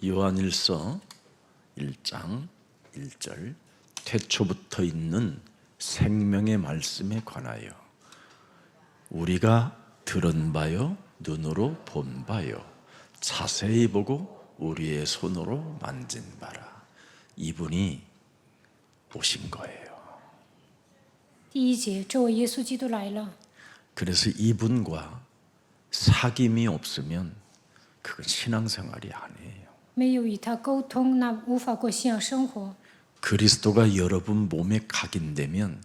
요한일서 1장 1절 태초부터 있는 생명의 말씀에 관하여 우리가 들은 바요 눈으로 본 바요 자세히 보고 우리의 손으로 만진 바라. 이분이 오신 거예요. 第一节，这位耶稣基督来了。 그래서 이분과 사귐이 없으면 그건 신앙생활이 아니에요. 没有与他沟通，那无法过信仰生活。 그리스도가 여러분 몸에 각인되면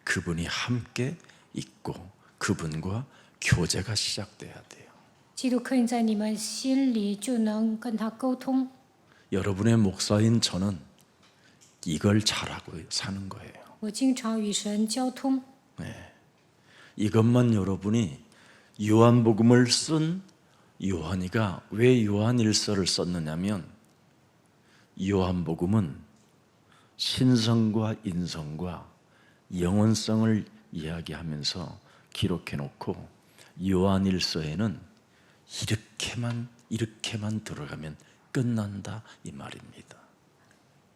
그분이 함께 있고 그분과 교제가 시작돼야 돼요. 基督刻印在你们心里，就能跟他沟通。 여러분의 목사인 저는 이걸 잘하고 사는 거예요. 我经常与神交通。 이것만 여러분이 요한복음을 쓴 요한이가 왜 요한일서를 썼느냐면 요한복음은 신성과 인성과 영원성을 이야기하면서 기록해놓고 요한일서에는 이렇게만 들어가면 끝난다 이 말입니다.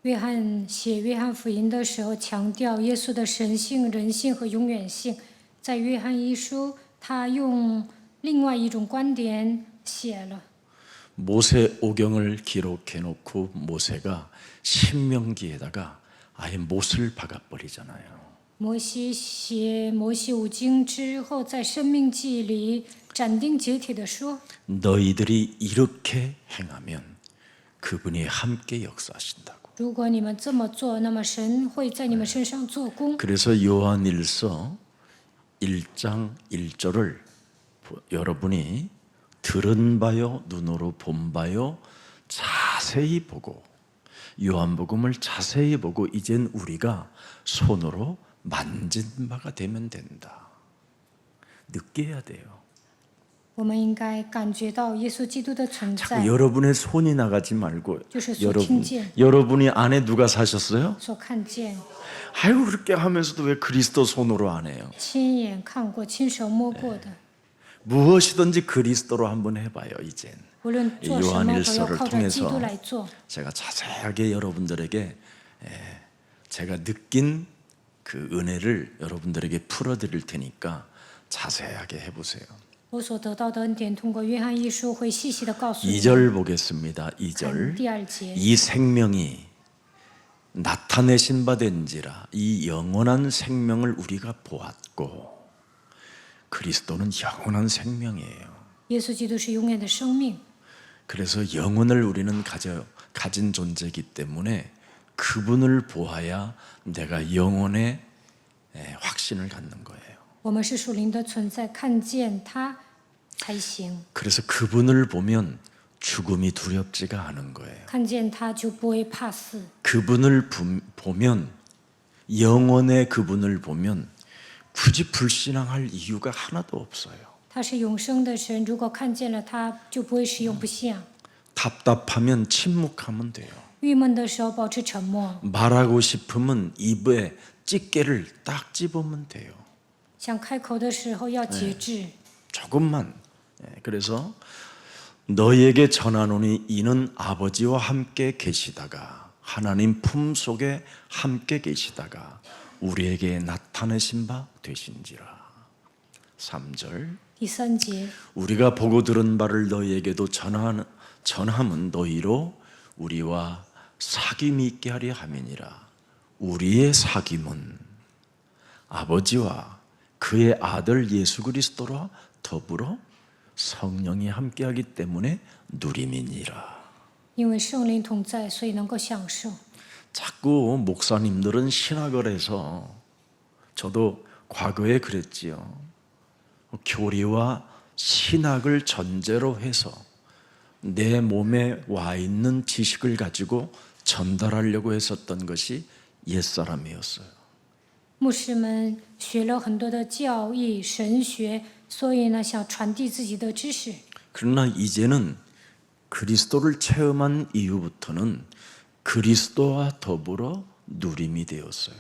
约翰写约翰福音的时候，强调耶稣的神性、人性和永远性。在约翰一书，他用另外一种观点写了。 모세 오경을 기록해놓고 모세가 신명기에다가 아예 못을 박아버리잖아요. 摩西写摩西五经之后，在生命记里斩钉截铁地说： 너희들이 이렇게 행하면 그분이 함께 역사하신다고. 如果你们这么做，那么神会在你们身上做工。 그래서 요한일서 1장 1절을 여러분이 들은 바요 눈으로 본 바요 자세히 보고 요한복음을 자세히 보고 이젠 우리가 손으로 만진 바가 되면 된다. 느껴야 돼요. 我们应该感觉到耶稣基督的存在， 자꾸 여러분의 손이 나가지 말고 就是所听见、 여러분이 안에 누가 사셨어요? 所看见、 아이고 그렇게 하면서도 왜 그리스도 손으로 안 해요? 亲眼看过、亲手摸过的。 무엇이든지 그리스도로 한번 해봐요. 이젠 无论做什么，都要 요한일서를 靠着基督 통해서 来做。 제가 자세하게 여러분들에게 제가 느낀 그 은혜를 여러분들에게 풀어드릴 테니까 자세하게 해보세요. 我所得到的恩典，通过约翰一书会细细的告诉你。 2절 보겠습니다. 看 2절 第二节， 이 생명이 나타내신 바 된지라 이 영원한 생명을 우리가 보았고 그리스도는 영원한 생명이에요. 耶稣基督是永远的生命， 그래서 영혼을 우리는 가진 존재이기 때문에 그분을 보아야 내가 영혼의 확신을 갖는 거예요. 我们是属灵的存在，看见他才行。 그래서 그분을 보면 죽음이 두렵지가 않은 거예요. 看见他就不会怕死。 그분을 보면 영혼의 그분을 보면 굳이 불신앙할 이유가 하나도 없어요. 他是永生的神，如果看见了他，就不会使用不信仰。 답답하면 침묵하면 돼요. 郁闷的时候保持沉默， 말하고 싶으면 입에 집게를 딱 집으면 돼요. 想开口的时候要节制。 조금만. 그래서 너희에게 전하노니 이는 아버지와 함께 계시다가 하나님 품속에 함께 계시다가 우리에게 나타내신 바 되신지라. 3절 第三节， 우리가 보고 들은 바를 너희에게도 전함은 너희로 우리와 사귐이 있게 하려 함이니라. 우리의 사귐은 아버지와 그의 아들 예수 그리스도와 더불어 성령이 함께하기 때문에 누림이니라. 因为圣灵同在，所以能够享受。 자꾸 목사님들은 신학을 해서 저도 과거에 그랬지요. 교리와 신학을 전제로 해서 내 몸에 와 있는 지식을 가지고 전달하려고 했었던 것이 옛사람이었어요. 牧师们学了很多的教义、神学，所以呢，想传递自己的知识。 그러나 이제는 그리스도를 체험한 이후부터는 그리스도와 더불어 누림이 되었어요.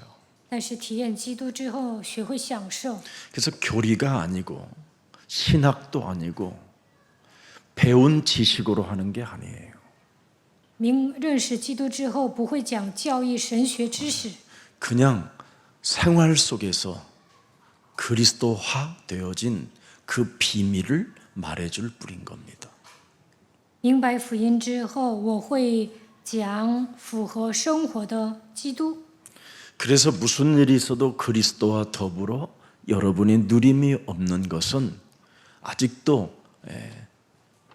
但是体验基督之后，学会享受， 그래서 교리가 아니고 신학도 아니고 배운 지식으로 하는 게 아니에요. 认识基督之后，不会讲教义神学知识， 그냥 생활 속에서 그리스도화 되어진 그 비밀을 말해줄 뿐인 겁니다. 明白福音之后，我会讲符合生活的基督。 그래서 무슨 일이 있어도 그리스도와 더불어 여러분이 누림이 없는 것은 아직도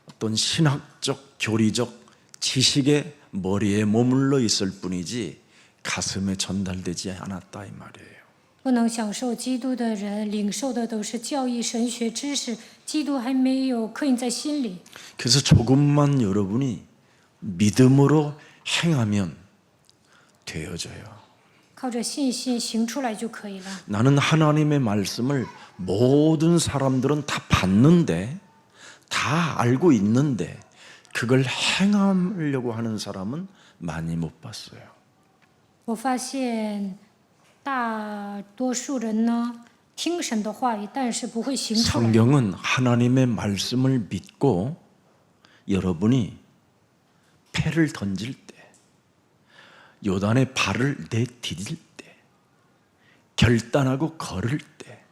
어떤 신학적, 교리적 지식의 머리에 머물러 있을 뿐이지 가슴에 전달되지 않았다 이 말이에요. 不能享受基督的人，领受的都是教义神学知识，基督还没有刻印在心里。 그래서 조금만 여러분이 믿음으로 행하면 되어져요. 靠着信心行出来就可以了。 나는 하나님의 말씀을 모든 사람들은 다 봤는데 다 알고 있는데 그걸 행하려고 하는 사람은 많이 못 봤어요. 我发现大多数人呢，听神的话语，但是不会行出来。 성경은 하나님의 말씀을 믿고 여러분이 패를 던질 때 요단에 발을 내디딜 때 결단하고 걸을 때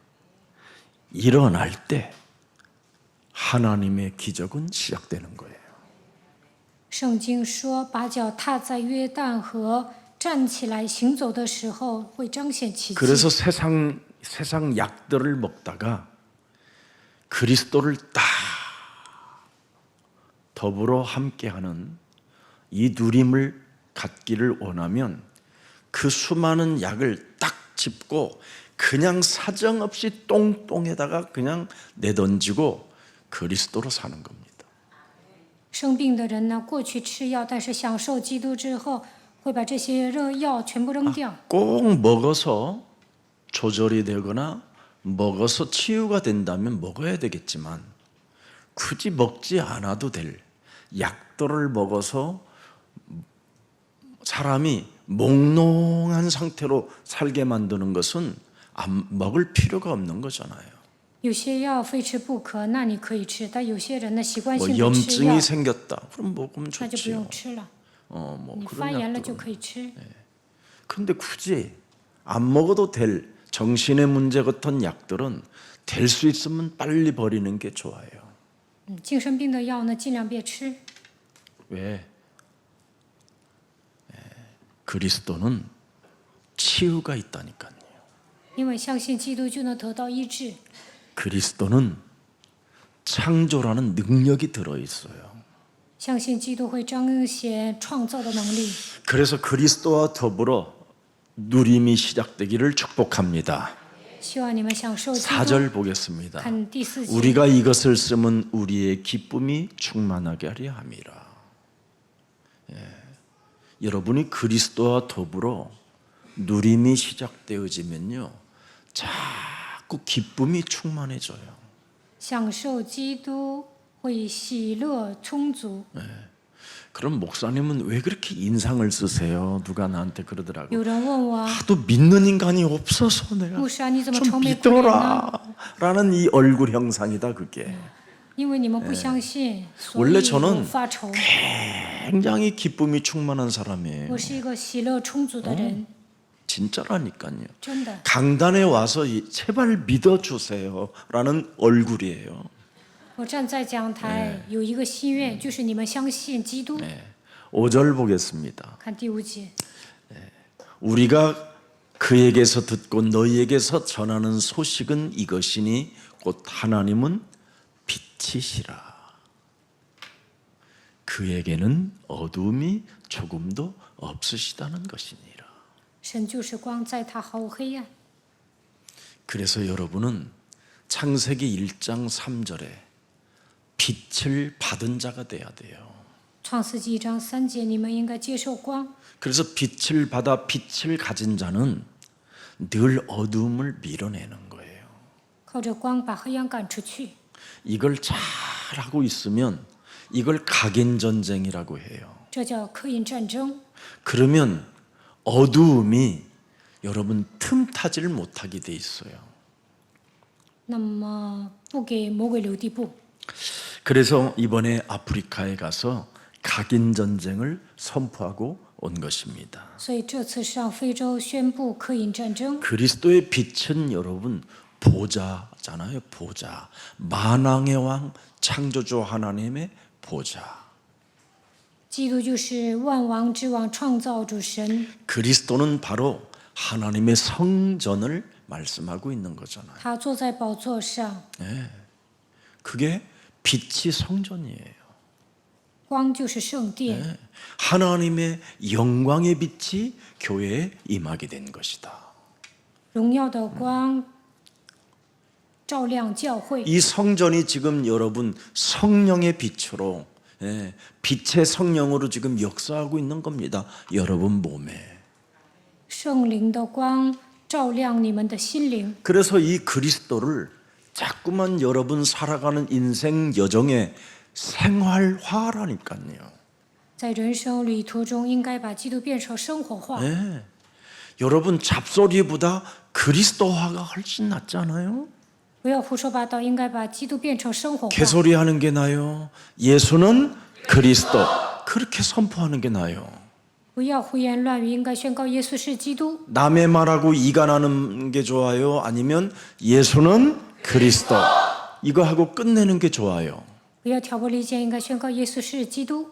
일어날 때 하나님의 기적은 시작되는 거예요. 圣经说，把脚踏在约旦河，站起来行走的时候，会彰显奇迹。 그래서 세상 약들을 먹다가 그리스도를 딱 더불어 함께하는 이 누림을 갖기를 원하면 그 수많은 약을 딱 짚고 그냥 사정없이 똥똥에다가 그냥 내던지고 그리스도로 사는 겁니다. 生病的人呢，过去吃药，但是享受基督之后，会把这些热药全部扔掉。 꼭 먹어서 조절이 되거나 먹어서 치유가 된다면 먹어야 되겠지만 굳이 먹지 않아도 될 약들을 먹어서 사람이 몽롱한 상태로 살게 만드는 것은 안 먹을 필요가 없는 거잖아요. 有些药非吃不可，那你可以吃；但有些人呢，习惯 뭐 性不吃药 염증이 ， 생겼다. 그럼 먹으면 那就不用 좋지요. 吃了。 뭐 你 그런 发炎了就 약들은. 可以吃。 그런데 굳이 안 먹어도 될 정신의 문제 같은 약들은 될 수 있으면 빨리 버리는 게 좋아요. 精神病的药呢，尽量别吃。 왜? 그리스도는 치유가 있다니까요. 因为相信基督就能得到医治。 그리스도는 창조라는 능력이 들어 있어요. 相信基督会彰显创造的能力。 그래서 그리스도와 더불어 누림이 시작되기를 축복합니다. 希望你们享受基督。 4절 보겠습니다. 看第4节， 우리가 이것을 쓰면 우리의 기쁨이 충만하게 하려 함이라. 여러분이 그리스도와 더불어 누림이 시작되어지면요, 자꾸 기쁨이 충만해져요. 享受基督会喜乐充足。 그럼 목사님은 왜 그렇게 인상을 쓰세요? 누가 나한테 그러더라고. 有人问我， 하도 믿는 인간이 없어서 내가 牧师啊，你怎么 좀 愁眉苦脸呢？ 믿어라라는 이 얼굴 형상이다 그게. 因为你们不相信，所 원래 以 저는 我发愁。 굉장히 기쁨이 충만한 사람이에요. 我是一个喜乐充足的人， 진짜라니까요. 真的。 강단에 와서 제발 믿어주세요라는 얼굴이에요. 我站在讲台，有一个心愿，就是你们相信基督。 5절 보겠습니다. 看第5节， 우리가 그에게서 듣고 너희에게서 전하는 소식은 이것이니 곧 하나님은 빛이시라. 그에게는 어두움이 조금도 없으시다는 것이니라. 神就是光，在他毫无黑暗。 그래서 여러분은 창세기 1장 3절에 빛을 받은 자가 돼야 돼요. 创世纪1章3节，你们应该接受光。 그래서 빛을 받아 빛을 가진 자는 늘 어두움을 밀어내는 거예요. 靠着光把黑暗赶出去。 이걸 잘 하고 있으면 이걸 각인 전쟁이라고 해요. 这叫刻印战争。 그러면 어두움이 여러분 틈타지를 못하게 돼 있어요. 那么不给魔鬼留地步。 그래서 이번에 아프리카에 가서 각인 전쟁을 선포하고 온 것입니다. 所以这次上非洲宣布刻印战争。 그리스도의 빛은 여러분 보좌잖아요. 보좌. 만왕의 왕 창조주 하나님의 보좌. 基督就是万王之王，创造主神， 그리스도는 바로 하나님의 성전을 말씀하고 있는 거잖아요. 他坐在宝座上， 그게 빛이 성전이에요. 光就是圣殿。 하나님의 영광의 빛이 교회에 임하게 된 것이다. 荣耀的光照亮教会。 이 성전이 지금 여러분 성령의 빛으로 빛의 성령으로 지금 역사하고 있는 겁니다. 여러분 몸에. 圣灵的光照亮你们的心灵。 그래서 이 그리스도를 자꾸만 여러분 살아가는 인생 여정에 생활화라니까요. 在人生旅途中，应该把基督变成生活化。 여러분 잡소리보다 그리스도화가 훨씬 낫지 않아요? 不要胡说八道，应该把基督变成生活化。 개소리하는 게 나요. 예수는 그리스도. 그렇게 선포하는 게 나요. 不要胡言乱语，应该宣告耶稣是基督。 남의 말하고 이간하는 게 좋아요? 아니면 예수는 그리스도. 이거 하고 끝내는 게 좋아요. 不要挑拨离间，应该宣告耶稣是基督。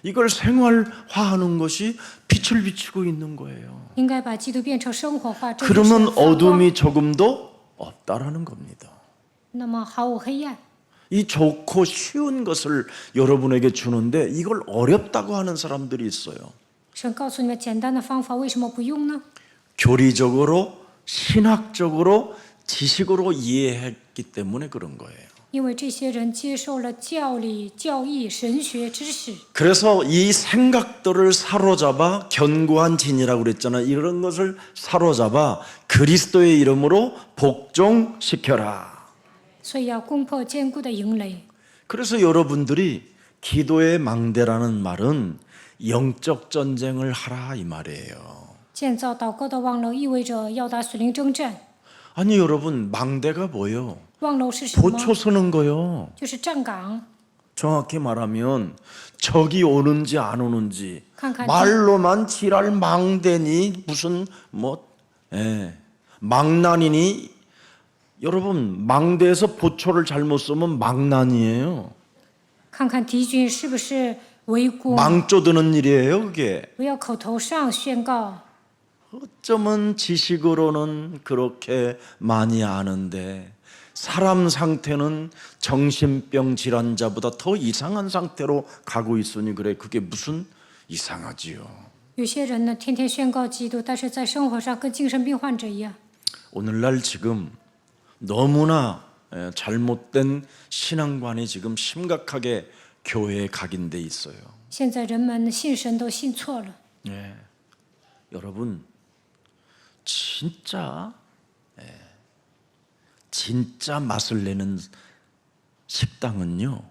이걸 생활화하는 것이 빛을 비추고 있는 거예요. 应该把基督变成生活化，这就是 그러면 发光。 어둠이 조금도 없다라는 겁니다. 那么毫无黑暗。 이 좋고 쉬운 것을 여러분에게 주는데 이걸 어렵다고 하는 사람들이 있어요. 神告诉你们简单的方法，为什么不用呢？ 교리적으로, 신학적으로, 지식으로 이해했기 때문에 그런 거예요. 因为这些人接受了教理、教义、神学知识， 그래서 이 생각들을 사로잡아 견고한 진이라고 그랬잖아요. 이런 것을 사로잡아 그리스도의 이름으로 복종시켜라. 所以要攻破坚固的营垒。 그래서 여러분들이 기도의 망대라는 말은 영적 전쟁을 하라 이 말이에요. 建造祷告的望楼意味着要打属灵征战。 아니 여러분 망대가 뭐예요? 望楼是什么？ 보초 서는 거요. 就是站岗。 정확히 말하면 적이 오는지 안 오는지 칸칸. 말로만 지랄 망대니 무슨 망난이니 여러분 망대에서 보초를 잘못 쓰면 망난이에요. 看看敌军是不是围攻， 망조드는 일이에요 그게. 不要口头上宣告。 어쩌면 지식으로는 그렇게 많이 아는데 사람 상태는 정신병 질환자보다 더 이상한 상태로 가고 있으니 그래. 그게 무슨 이상하지요. 有些人呢，天天宣告基督，但是在生活上跟精神病患者一样。 오늘날 지금 너무나 잘못된 신앙관이 지금 심각하게 교회에 각인돼 있어요. 现在人们信神都信错了。 여러분 진짜 맛을 내는 식당은요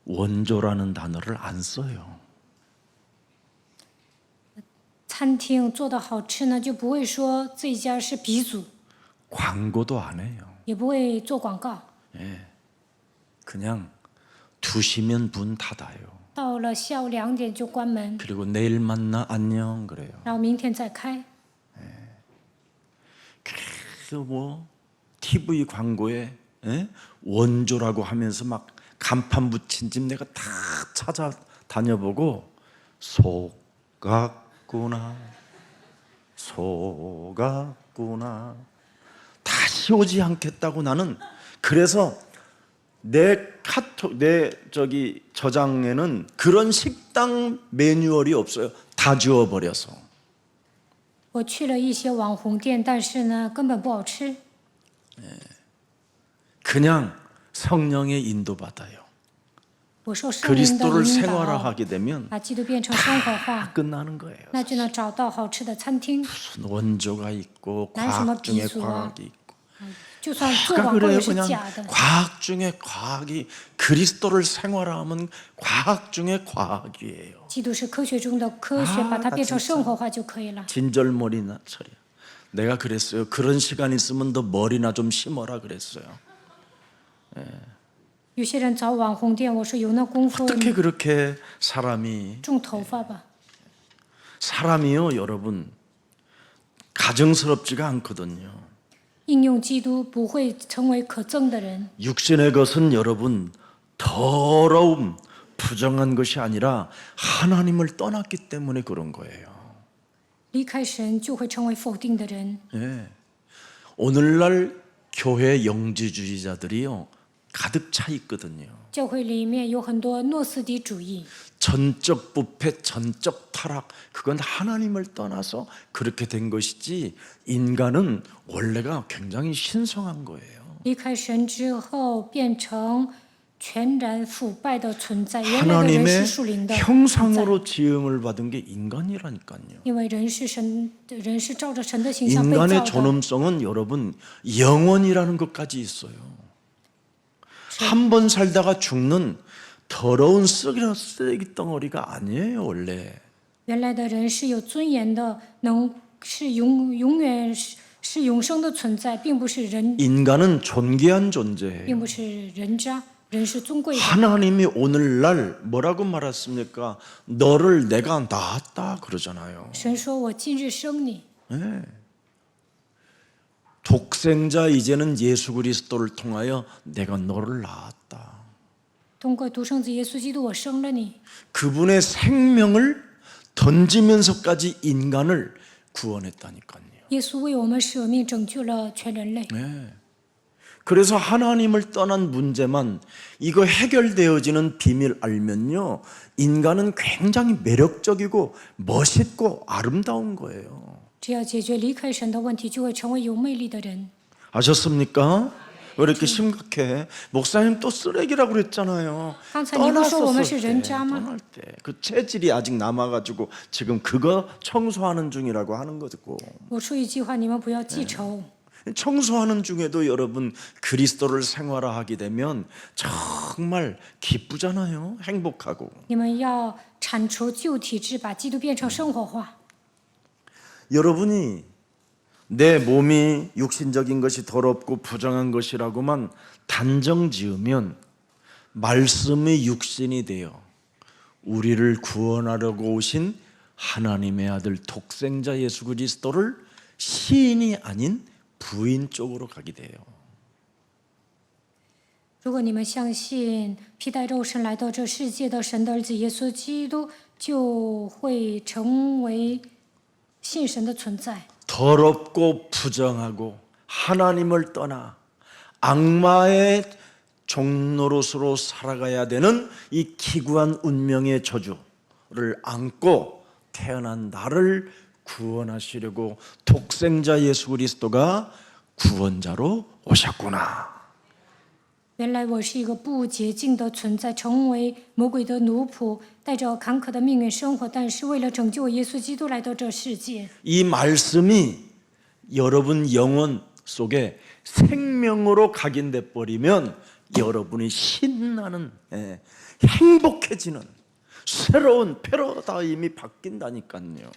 원조라는 단어를 안 써요. 餐厅做的好吃呢，就不会说这家是鼻祖， 광고도 안 해요. 也不会做广告。 그냥 2시면 문 닫아요. 到了下午2点就关门， 그리고 내일 만나 안녕 그래요. 然后明天再开。 뭐 TV 광고에 원조라고 하면서 막 간판 붙인 집 내가 다 찾아다녀보고 속았구나 다시 오지 않겠다고 나는. 그래서 내 저장에는 그런 식당 매뉴얼이 없어요. 다 지워버려서. 我去了一些网红店，但是呢，根本不好吃。 그냥 성령의 인도받아요. 我受圣灵的 그리스도를 引导， 생활화하게 되면 把基督变成生活化， 끝나는 거예요. 那就能找到好吃的餐厅。 무슨 원조가 있고 난 정말 과학 중에 비수와 과학이 있고. 就算做 아까 广告 그래요. 也是 그냥 假的。 과학 중에 과학이 그리스도를 생활화하면 과학 중에 과학이에요. 基督是科学中的科学，把它变成生活化就可以了。 진절머리나 처리. 내가 그랬어요. 그런 시간 있으면 너 머리나 좀 심어라 그랬어요. 有些人找网红店，我说有那功夫 어떻게 그렇게 사람이 种头发吧。 사람이요, 여러분, 가정스럽지가 않거든요. 应用基督不会成为可憎的人。 육신의 것은 여러분 더러움, 부정한 것이 아니라 하나님을 떠났기 때문에 그런 거예요. 离开神就会成为否定的人。 예. 오늘날 교회 영지주의자들이요 가득 차 있거든요. 教会里面有很多诺斯底主义， 전적 부패, 전적 타락, 그건 하나님을 떠나서 그렇게 된 것이지 인간은 원래가 굉장히 신성한 거예요. 离开神之后变成全然腐败的存在。原来的人 하나님의 是属灵的存在， 형상으로 지음을 받은 게 인간이라니까요. 因为人是照着神的形象被造 인간의 的。 존엄성은 여러분 영원이라는 것까지 있어요. 한 번 살다가 죽는 더러운 쓰레기 덩어리가 아니에요, 원래. 原来的人是有尊严的，是永远是永生的存在，并不是人， 인간은 존귀한 존재예요. 并不是人渣。人是尊贵的。 하나님이 오늘날 뭐라고 말했습니까? 너를 내가 낳았다 그러잖아요. 神说：“我今日生你。” 독생자 이제는 예수 그리스도를 통하여 내가 너를 낳았다. 通过独生子耶稣基督，我生了你。 그분의 생명을 던지면서까지 인간을 구원했다니까요. 耶稣为我们舍命，拯救了全人类。 그래서 하나님을 떠난 문제만 이거 해결되어지는 비밀 알면요, 인간은 굉장히 매력적이고 멋있고 아름다운 거예요. 只要解决离开神的问题，就会成为有魅力的人。 아셨습니까? 왜 이렇게 심각해? 목사님 또 쓰레기라고 그랬잖아요. 刚才你不说我们是人渣吗？ 떠날 때 그 체질이 아직 남아가지고 지금 그거 청소하는 중이라고 하는 거고. 我说一句话，你们不要记仇。 청소하는 중에도 여러분 그리스도를 생활화하게 되면 정말 기쁘잖아요. 행복하고. 你们要铲除旧体制，把基督变成生活化。 여러분이 내 몸이 육신적인 것이 더럽고 부정한 것이라고만 단정 지으면 말씀이 육신이 되어 우리를 구원하려고 오신 하나님의 아들 독생자 예수 그리스도를 시인이 아닌 부인 쪽으로 가게 돼요. 如果你们相信披戴肉身来到这世界的神的儿子耶稣基督，就会成为信神的存在。 더럽고 부정하고 하나님을 떠나 악마의 종노릇으로 살아가야 되는 이 기구한 운명의 저주를 안고 태어난 나를 구원하시려고 독생자 예수 그리스도가 구원자로 오셨구나. 原来我是一个不洁净的存在，成为魔鬼的奴仆，带着坎坷的命运生活。但是为了拯救我，耶稣基督来到这世界。 이 말씀이 여러분 영혼 속에 생명으로 각인돼 버리면 여러분이 신나는, 행복해지는 새로운 패러다임이 바뀐다니까요.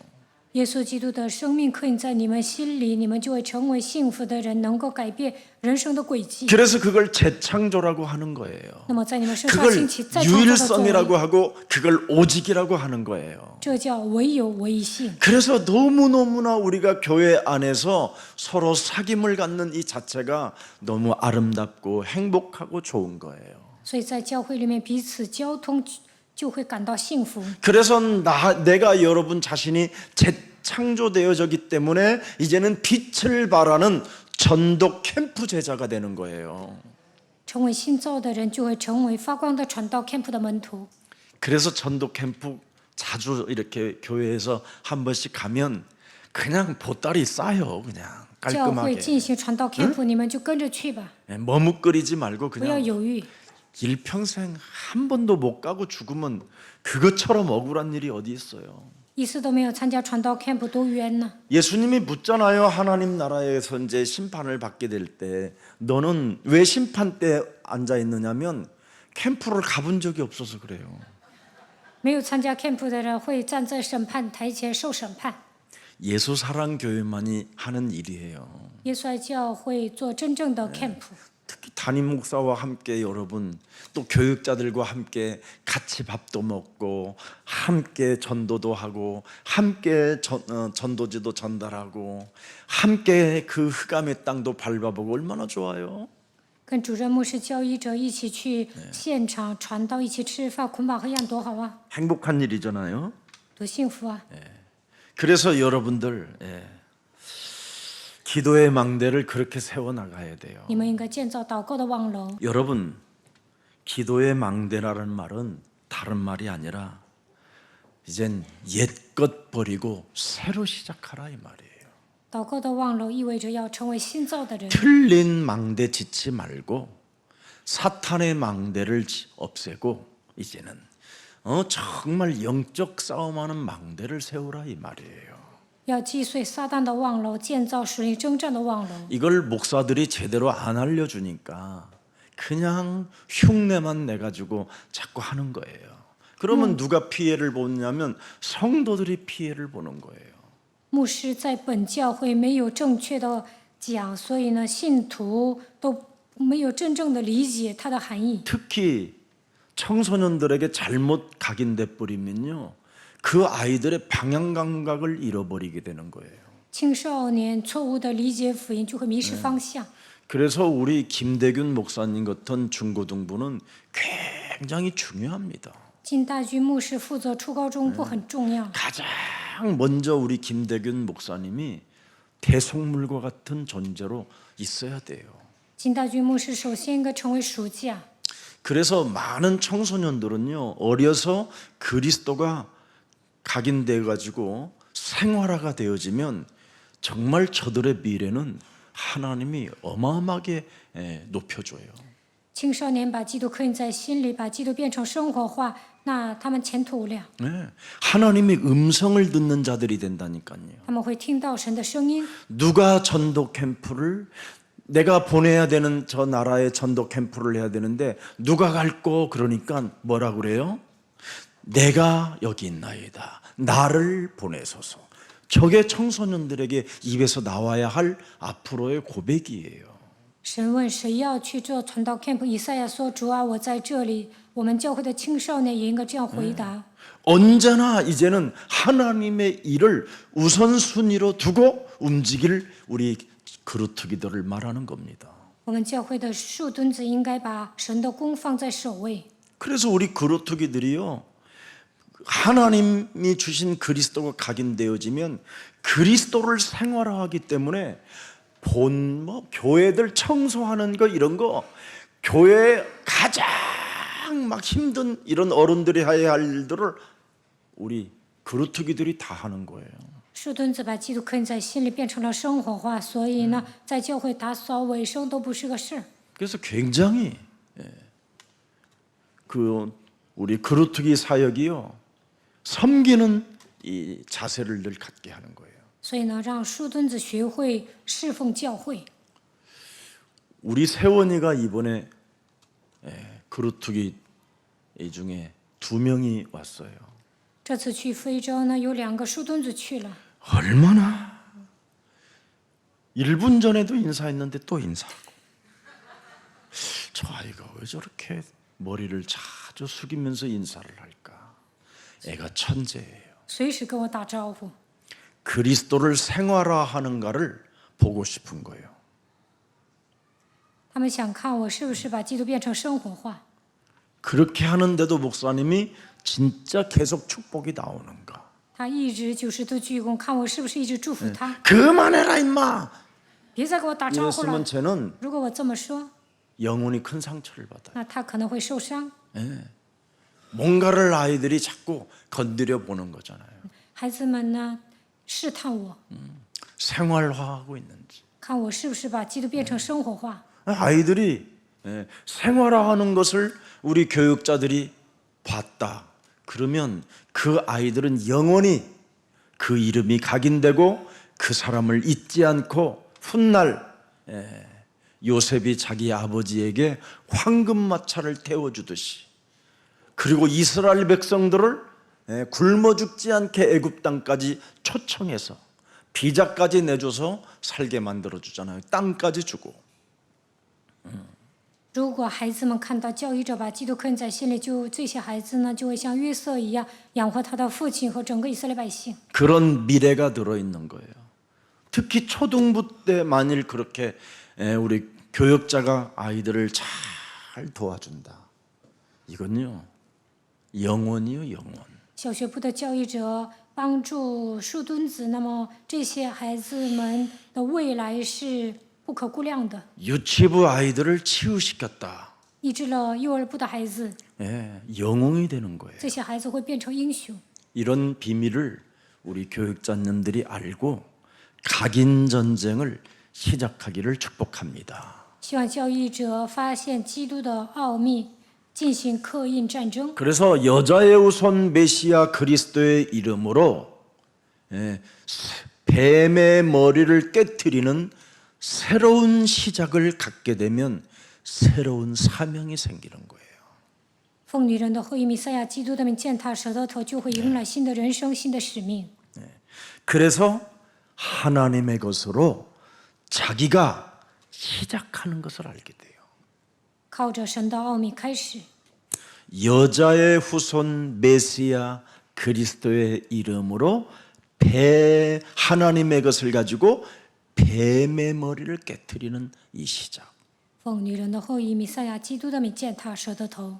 耶稣基督的生命刻印在你们心里，你们就会成为幸福的人，能够改变人生的轨迹。 그래서 그걸 재창조라고 하는 거예요. 那么在你们身上 그걸 兴起再创造的作为， 유일성이라고 하고 그걸 오직이라고 하는 거예요. 这叫唯有唯一性。 그래서 너무너무나 우리가 교회 안에서 서로 사귐을 갖는 이 자체가 너무 아름답고 행복하고 좋은 거예요. 所以在教会里面彼此交通，就会感到幸福。 그래서 내가 여러분 자신이 재창조되어졌기 때문에 이제는 빛을 발하는 전도 캠프 제자가 되는 거예요. 成为新造的人，就会成为发光的传道 camp 的门徒。 그래서 전도 캠프 자주 이렇게 교회에서 한 번씩 가면 그냥 보따리 싸요. 그냥 教会 깔끔하게. 进行传道 camp，你们就跟着去吧， 머뭇거리지 말고 不要 그냥 犹豫。 일평생 한 번도 못 가고 죽으면 그것처럼 억울한 일이 어디 있어요. 一次都没有参加传道 camp，多冤呢！ 예수님이 묻잖아요. 하나님 나라에서 이제 심판을 받게 될 때 너는 왜 심판대에 앉아 있느냐면 캠프를 가본 적이 없어서 그래요. 没有参加 camp 的人会站在审判台前受审判。 예수 사랑 교회만이 하는 일이에요. 耶稣爱教会做真正的 camp， 특히 담임 목사와 함께 여러분 또 교육자들과 함께 같이 밥도 먹고 함께 전도도 하고 함께 전도지도 전달하고 함께 그 흑암의 땅도 밟아보고 얼마나 좋아요. 跟主任牧师教义者一起去现场传道，一起吃饭，捆绑黑暗，多好啊， 행복한 일이잖아요. 多幸福啊！ 그래서 여러분들 기도의 망대를 그렇게 세워나가야 돼요. 你们应该建造祷告的望楼。 여러분 기도의 망대라는 말은 다른 말이 아니라 이젠 옛것 버리고 새로 시작하라 이 말이에요. 祷告的望楼意味着要成为新造的人， 틀린 망대 짓지 말고 사탄의 망대를 없애고 이제는 정말 영적 싸움하는 망대를 세우라 이 말이에요. 要击碎撒旦的望楼，建造属灵征战的望楼。 이걸 목사들이 제대로 안 알려주니까 그냥 흉내만 내가지고 자꾸 하는 거예요. 그러면 누가 피해를 보냐면 성도들이 피해를 보는 거예요. 牧师在本教会没有正确的讲，所以呢，信徒都没有真正的理解它的含义。 특히 청소년들에게 잘못 각인돼 버리면요, 그 아이들의 방향 감각을 잃어버리게 되는 거예요. 青少年错误的理解福音，就会迷失方向。 그래서 우리 김대균 목사님 같은 중고등부는 굉장히 중요합니다. 金大军牧师负责初高中部很重要。 가장 먼저 우리 김대균 목사님이 대속물과 같은 존재로 있어야 돼요. 金大军牧师首先应该成为属下。 그래서 많은 청소년들은요, 어려서 그리스도가 각인돼 가지고 생활화가 되어지면 정말 저들의 미래는 하나님이 어마어마하게 높여줘요. 青少年把基督刻印在心里，把基督变成生活化，那他们前途无量。 네, 하나님의 음성을 듣는 자들이 된다니까요. 他们会听到神的声音。 누가 전도 캠프를 내가 보내야 되는 저 나라에 전도 캠프를 해야 되는데 누가 갈꼬 그러니까 뭐라 그래요? 내가 여기 있나이다. 나를 보내소서. 저게 청소년들에게 입에서 나와야 할 앞으로의 고백이에요. 神问谁要去做传道 camp， 以赛亚说：“主啊，我在这里。”我们教会的青少年也应该这样回答。 언제나 이제는 하나님의 일을 우선순위로 두고 움직일 우리 그루트기들을 말하는 겁니다. 我们教会的树墩子应该把神的工放在首位。 그래서 우리 그루트기들이요, 하나님이 주신 그리스도가 각인되어지면 그리스도를 생활화하기 때문에 교회들 청소하는 거 이런 거 교회 가장 막 힘든 이런 어른들이 해야 할 일들을 우리 그루트기들이 다 하는 거예요. 树墩子把基督刻印在心里，变成了生活化，所以呢，在教会打扫卫生都不是个事儿。 그래서 굉장히 우리 그루트기 사역이요, 섬기는 이 자세를 늘 갖게 하는 거예요. 所以呢，让树墩子学会侍奉教会。 우리 세원이가 이번에 그루트기 중에 2명이 왔어요. 这次去非洲呢，有2个树墩子去了。 얼마나 1분 전에도 인사했는데 또 인사하고, 저 아이가 왜 저렇게 머리를 자주 숙이면서 인사를 할까? 애가 천재예요. 随时跟我打招呼。 그리스도를 생활화하는가를 보고 싶은 거예요. 他们想看我是不是把基督变成生活化。 그렇게 하는데도 목사님이 진짜 계속 축복이 나오는가? 他一直90度鞠躬，看我是不是一直祝福他。 그만해라 임마! 别再跟我打招呼了 이랬으면 。 쟤는 如果我这么说， 영혼이 큰 상처를 받아요. 那他可能会受伤。 뭔가를 아이들이 자꾸 건드려 보는 거잖아요. 孩子们呢，试探我， 생활화하고 있는지. 看我是不是把基督变成生活化。 아이들이 생활화하는 것을 우리 교육자들이 봤다. 그러면 그 아이들은 영원히 그 이름이 각인되고 그 사람을 잊지 않고 훗날 요셉이 자기 아버지에게 황금마차를 태워주듯이, 그리고 이스라엘 백성들을 굶어 죽지 않게 애굽 땅까지 초청해서 비자까지 내줘서 살게 만들어 주잖아요. 땅까지 주고. 如果孩子们看到教育者把基督刻印在心里，这些孩子呢，就会像约瑟一样养活他的父亲和整个以色列百姓。 그런 미래가 들어있는 거예요. 특히 초등부 때 만일 그렇게 우리 교역자가 아이들을 잘 도와준다. 이건요, 영원이요, 영원. 小学部的教育者帮助树墩子，那么这些孩子们的未来是不可估量的。 유치부 아이들을 치유시켰다. 医治了幼儿部的孩子， 예, 영웅이 되는 거예요. 这些孩子会变成英雄。 이런 비밀을 우리 교육자님들이 알고 각인 전쟁을 시작하기를 축복합니다. 希望教育者发现基督的奥秘，进行刻印战争。 그래서 여자의 우선 메시아 그리스도의 이름으로 뱀의 머리를 깨트리는 새로운 시작을 갖게 되면 새로운 사명이 생기는 거예요. 奉女人的后裔弥赛亚基督的名践踏蛇的头，就会迎来新的人生、新的使命。 그래서 하나님의 것으로 자기가 시작하는 것을 알게 돼요. 靠着神的奥秘开始， 여자의 후손 메시아 그리스도의 이름으로 하나님의 것을 가지고 뱀의 머리를 깨트리는 이 시작. 奉女人的后裔弥赛亚基督的名践踏蛇的头。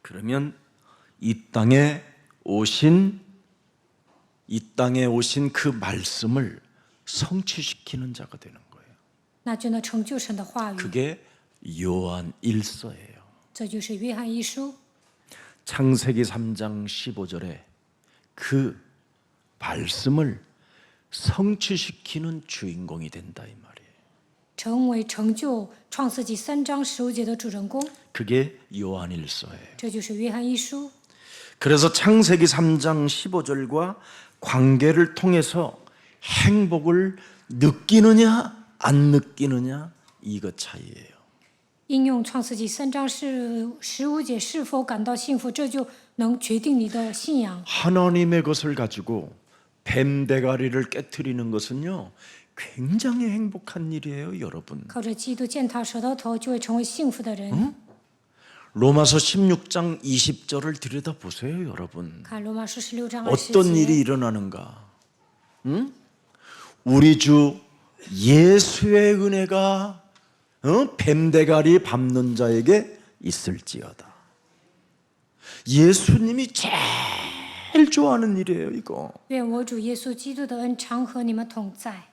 그러면 이 땅에 오신 그 말씀을 성취시키는 자가 되는 거예요. 那就能成就神的话语。 그게 요한 1서예요. 这就是约翰一书。 창세기 3장 15절에 그 말씀을 성취시키는 주인공이 된다 이 말이에요. 成为成就创世纪3章15节的主人公， 그게 요한 1서예요. 这就是约翰一书。 그래서 창세기 3장 15절과 관계를 통해서 행복을 느끼느냐 안 느끼느냐 이것 차이예요. 应用创世纪3章15节是否感到幸福，这就能决定你的信仰。 하나님의 것을 가지고 뱀 대가리를 깨트리는 것은요 굉장히 행복한 일이에요, 여러분. 靠着基督践踏蛇的头，就会成为幸福的人。 로마서 16장 20절을 들여다보세요, 여러분. 看罗马书16章 어떤 20 일이 节， 일어나는가? 응? 우리 주 예수의 은혜가 뱀 대가리 밟는 자에게 있을지어다. 예수님이 제일 좋아하는 일이에요, 이거. 愿我主耶稣基督的恩常和你们同在。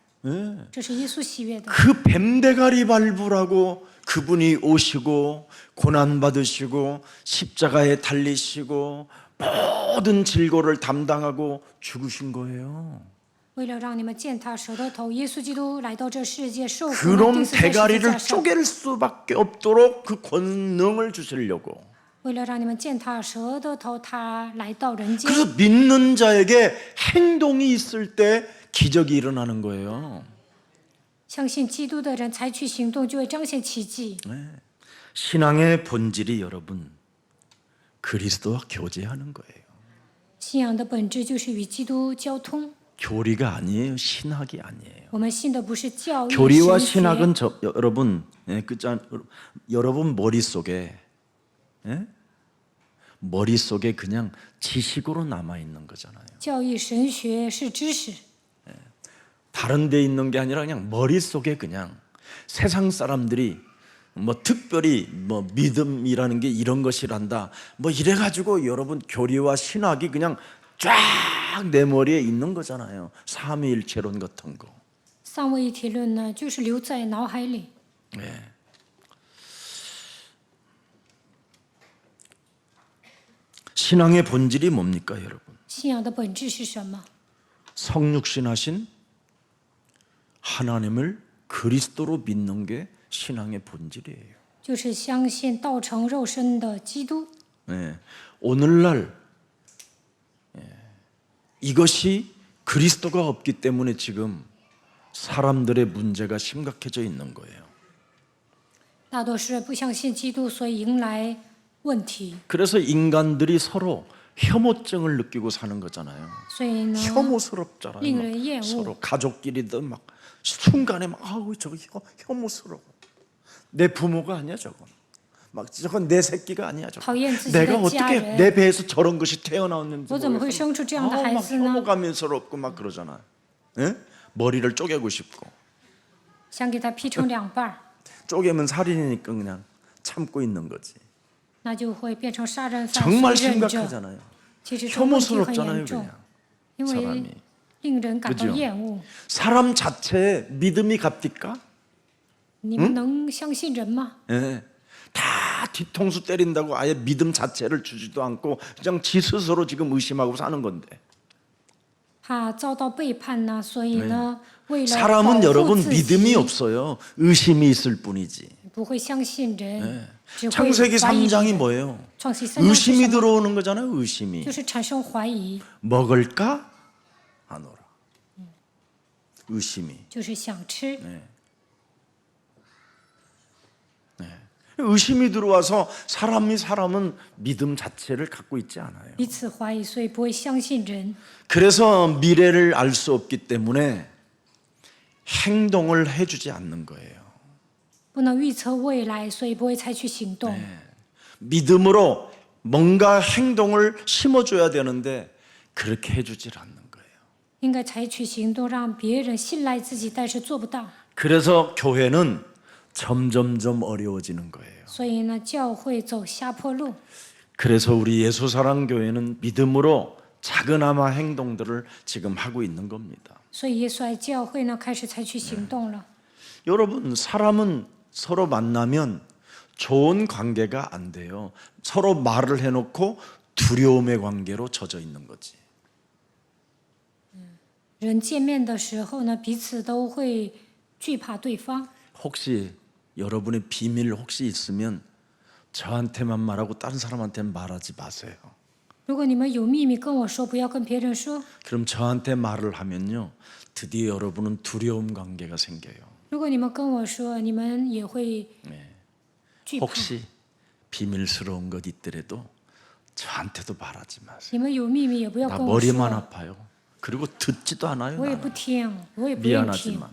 这是耶稣喜悦的。 그 뱀 대가리 밟으라고 그분이 오시고 고난 받으시고 십자가에 달리시고 모든 질고를 담당하고 죽으신 거예요. 为了让你们践踏蛇的头，耶稣基督来到这世界受苦， 그럼 钉死在十字架 대가리를 上。 쪼갤 수밖에 없도록 그 권능을 주시려고. 为了让你们践踏蛇的头，他来到人间。 그래서 믿는 자에게 행동이 있을 때 기적이 일어나는 거예요. 相信基督的人采取行动，就会彰显奇迹。 신앙의 본질이 여러분 그리스도와 교제하는 거예요. 信仰的本质就是与基督交通。 교리가 아니에요. 신학이 아니에요. 我们信的不是教义 교리와 神学， 신학은 여러분 여러분 머릿속에 머릿속에 그냥 지식으로 남아 있는 거잖아요. 教义神学是知识， 다른 데 있는 게 아니라 그냥 머릿속에 그냥 세상 사람들이 뭐 특별히 뭐 믿음이라는 게 이런 것이란다 뭐 이래 가지고 여러분 교리와 신학이 그냥 쫙 내 머리에 있는 거잖아요. 삼위일체론 같은 거. 三位一体论呢，就是留在脑海里。 신앙의 본질이 뭡니까, 여러분? 信仰的本质是什么？ 성육신하신 하나님을 그리스도로 믿는 게 신앙의 본질이에요. 就是相信道成肉身的基督。 오늘날 이것이 그리스도가 없기 때문에 지금 사람들의 문제가 심각해져 있는 거예요. 大多是不相信基督，所以迎来问题。 그래서 인간들이 서로 혐오증을 느끼고 사는 거잖아요. 所以呢， 혐오스럽잖아요. 막 令人厌恶。 서로 가족끼리도 막 순간에 막 아우 저거 혐오스러워. 내 부모가 아니야 저건. 막 저건 내 새끼가 아니야. 저거. 讨厌自己的 내가 家 어떻게 人 내 배에서 저런 것이 태어나왔는지 我怎么会 모르겠어. 生出这样的孩 막 子呢？ 혐오감스럽고 막 그러잖아. 예? 머리를 쪼개고 싶고 想给他劈成两半儿， 쪼개면 살인이니까 그냥 참고 있는 거지. 那就会变成杀人犯， 정말 所以忍着。 심각하잖아요. 其实这个问题很 혐오스럽잖아요 严重， 그냥. 因 사람이 为令人感到 그죠 厌恶。 사람 자체에 믿음이 갑니까? 你们能相信人吗？ 예. 다 뒤통수 때린다고 아예 믿음 자체를 주지도 않고 그냥 지 스스로 지금 의심하고 사는 건데 怕遭到背叛呢，所以呢，为了保 사람은 护 여러분 自 믿음이 己， 없어요. 의심이 있을 뿐이지. 不会相信人，只会 창세기 怀疑 3장이 人。 뭐예요? 创世三章是 의심이 什么？ 들어오는 거잖아요. 의심이. 就是产生怀疑， 먹을까? 안 오라. 의심이. 就是想吃。 의심이 들어와서 사람은 믿음 자체를 갖고 있지 않아요. 彼此怀疑，所以不会相信人。 그래서 미래를 알 수 없기 때문에 행동을 해주지 않는 거예요. 不能预测未来，所以不会采取行动。 믿음으로 뭔가 행동을 심어줘야 되는데 그렇게 해주질 않는 거예요. 应该采取行动，让别人信赖自己，但是做不到。 그래서 교회는 점점점 어려워지는 거예요. 所以呢，教会走下坡路。 그래서 우리 예수사랑교회는 믿음으로 작은아마 행동들을 지금 하고 있는 겁니다. 所以耶稣爱教会呢，开始采取行动了。 여러분, 사람은 서로 만나면 좋은 관계가 안 돼요. 서로 말을 해놓고 두려움의 관계로 젖어 있는 거지. 人见面的时候呢，彼此都会惧怕对方。 혹시 여러분의 비밀 혹시 있으면 저한테만 말하고 다른 사람한테는 말하지 마세요. 如果你们有秘密跟我说，不要跟别人说。 그럼 저한테 말을 하면요, 드디어 여러분은 두려움 관계가 생겨요. 如果你们跟我说，你们也会惧怕。 혹시 비밀스러운 것 있더라도 저한테도 말하지 마세요. 你们有秘密也不要 나 跟我 머리만 说。 아파요. 그리고 듣지도 않아요. 我也不 나는. 听，我也不愿意听， 미안하지만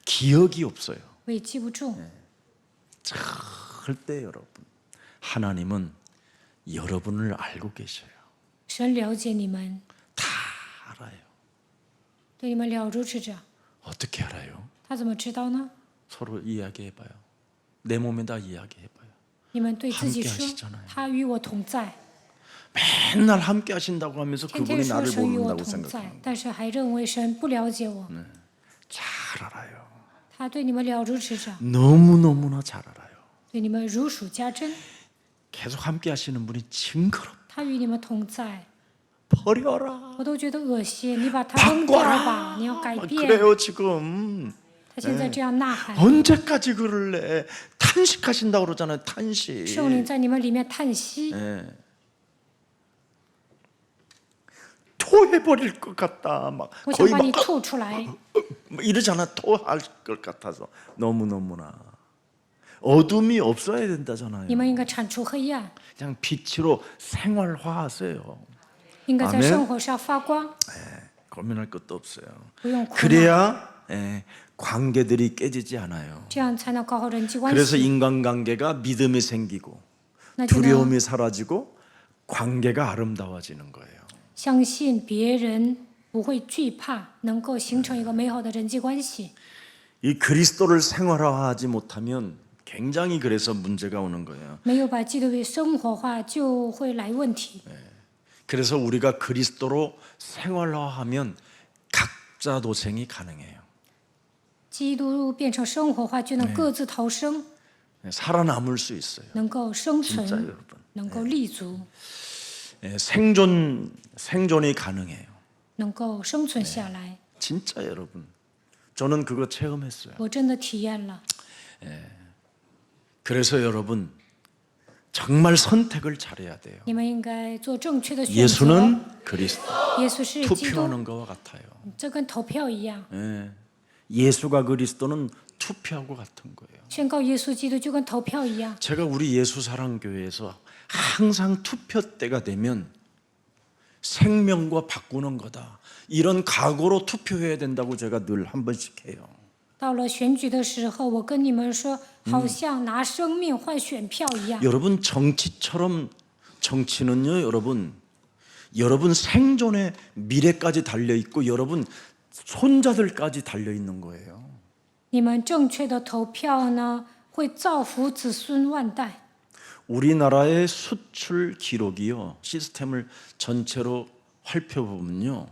기억이 없어요. 我也记不住。 절대 여러분, 하나님은 여러분을 알고 계셔요. 神了解你们， 다 알아요. 对你们了如指掌。 어떻게 알아요? 他怎么知道呢？ 서로 이야기해봐요. 내 몸에다 이야기해봐요. 你们对自己 함께 说 하시잖아요 ，他与我同在， 맨날 함께 하신다고 하면서 天天 그분이 说 나를 神与我 모른다고 同在 생각합니다. ，但是还认为神不了解我。 잘 알아요. 他对你们了如指掌， 너무너무나 잘 알아요. 对你们如数家珍。 계속 함께 하시는 분이 징그럽. 他与你们同在， 버려라. 我都觉得恶心。你把他扔掉吧，你要改 막 变。 그래요 지금. 他现在这样呐喊， 언제까지 그럴래? 탄식하신다고 그러잖아요. 탄식. 圣灵在你们里面叹息， 예. 토해버릴 것 같다. 막 我想 거의 把 막 你吐出来。 이러잖아. 토할 것 같아서 너무너무나 어둠이 없어야 된다잖아요. 你们应该铲除黑暗， 그냥 빛으로 생활화하세요. 应该在 아멘 生活上发光， 고민할 것도 없어요. 不用苦恼， 그래야 관계들이 깨지지 않아요. 这样才能搞好人际关 그래서 系。 인간관계가 믿음이 생기고 那就能 두려움이 사라지고 관계가 아름다워지는 거예요. 相信别人，不会惧怕，能够形成一个美好的人际关系。 이 그리스도를 생활화하지 못하면 굉장히 그래서 문제가 오는 거예요. 没有把基督给生活化，就会来问题。 그래서 우리가 그리스도로 생활화하면 각자 도생이 가능해요. 基督变成生活化，就能各自逃生， 살아남을 수 있어요. 能够生 진짜 存， 여러분. 能够立足， 생존이 가능해요. 能够生存下来。 진짜 여러분. 저는 그거 체험했어요. 我真的体验了， 그래서 여러분 정말 선택을 잘해야 돼요. 你们应该做正确的选择。 예수는 그리스도. 耶稣是基督， 투표하는 거와 같아요. 这跟投票一样。 예수가 그리스도는 투표하고 같은 거예요. 宣告耶稣基督就跟投票一样。 제가 우리 예수사랑교회에서 항상 투표 때가 되면 생명과 바꾸는 거다. 이런 각오로 투표해야 된다고 제가 늘 한 번씩 해요. 到了选举的时候，我跟你们说，好像拿生命换选票一样。 여러분 정치처럼 정치는요, 여러분 생존의 미래까지 달려 있고 여러분 손자들까지 달려 있는 거예요. 你们正确的投票呢，会造福子孙万代。 우리나라의 수출 기록이요, 시스템을 전체로 살펴보면요,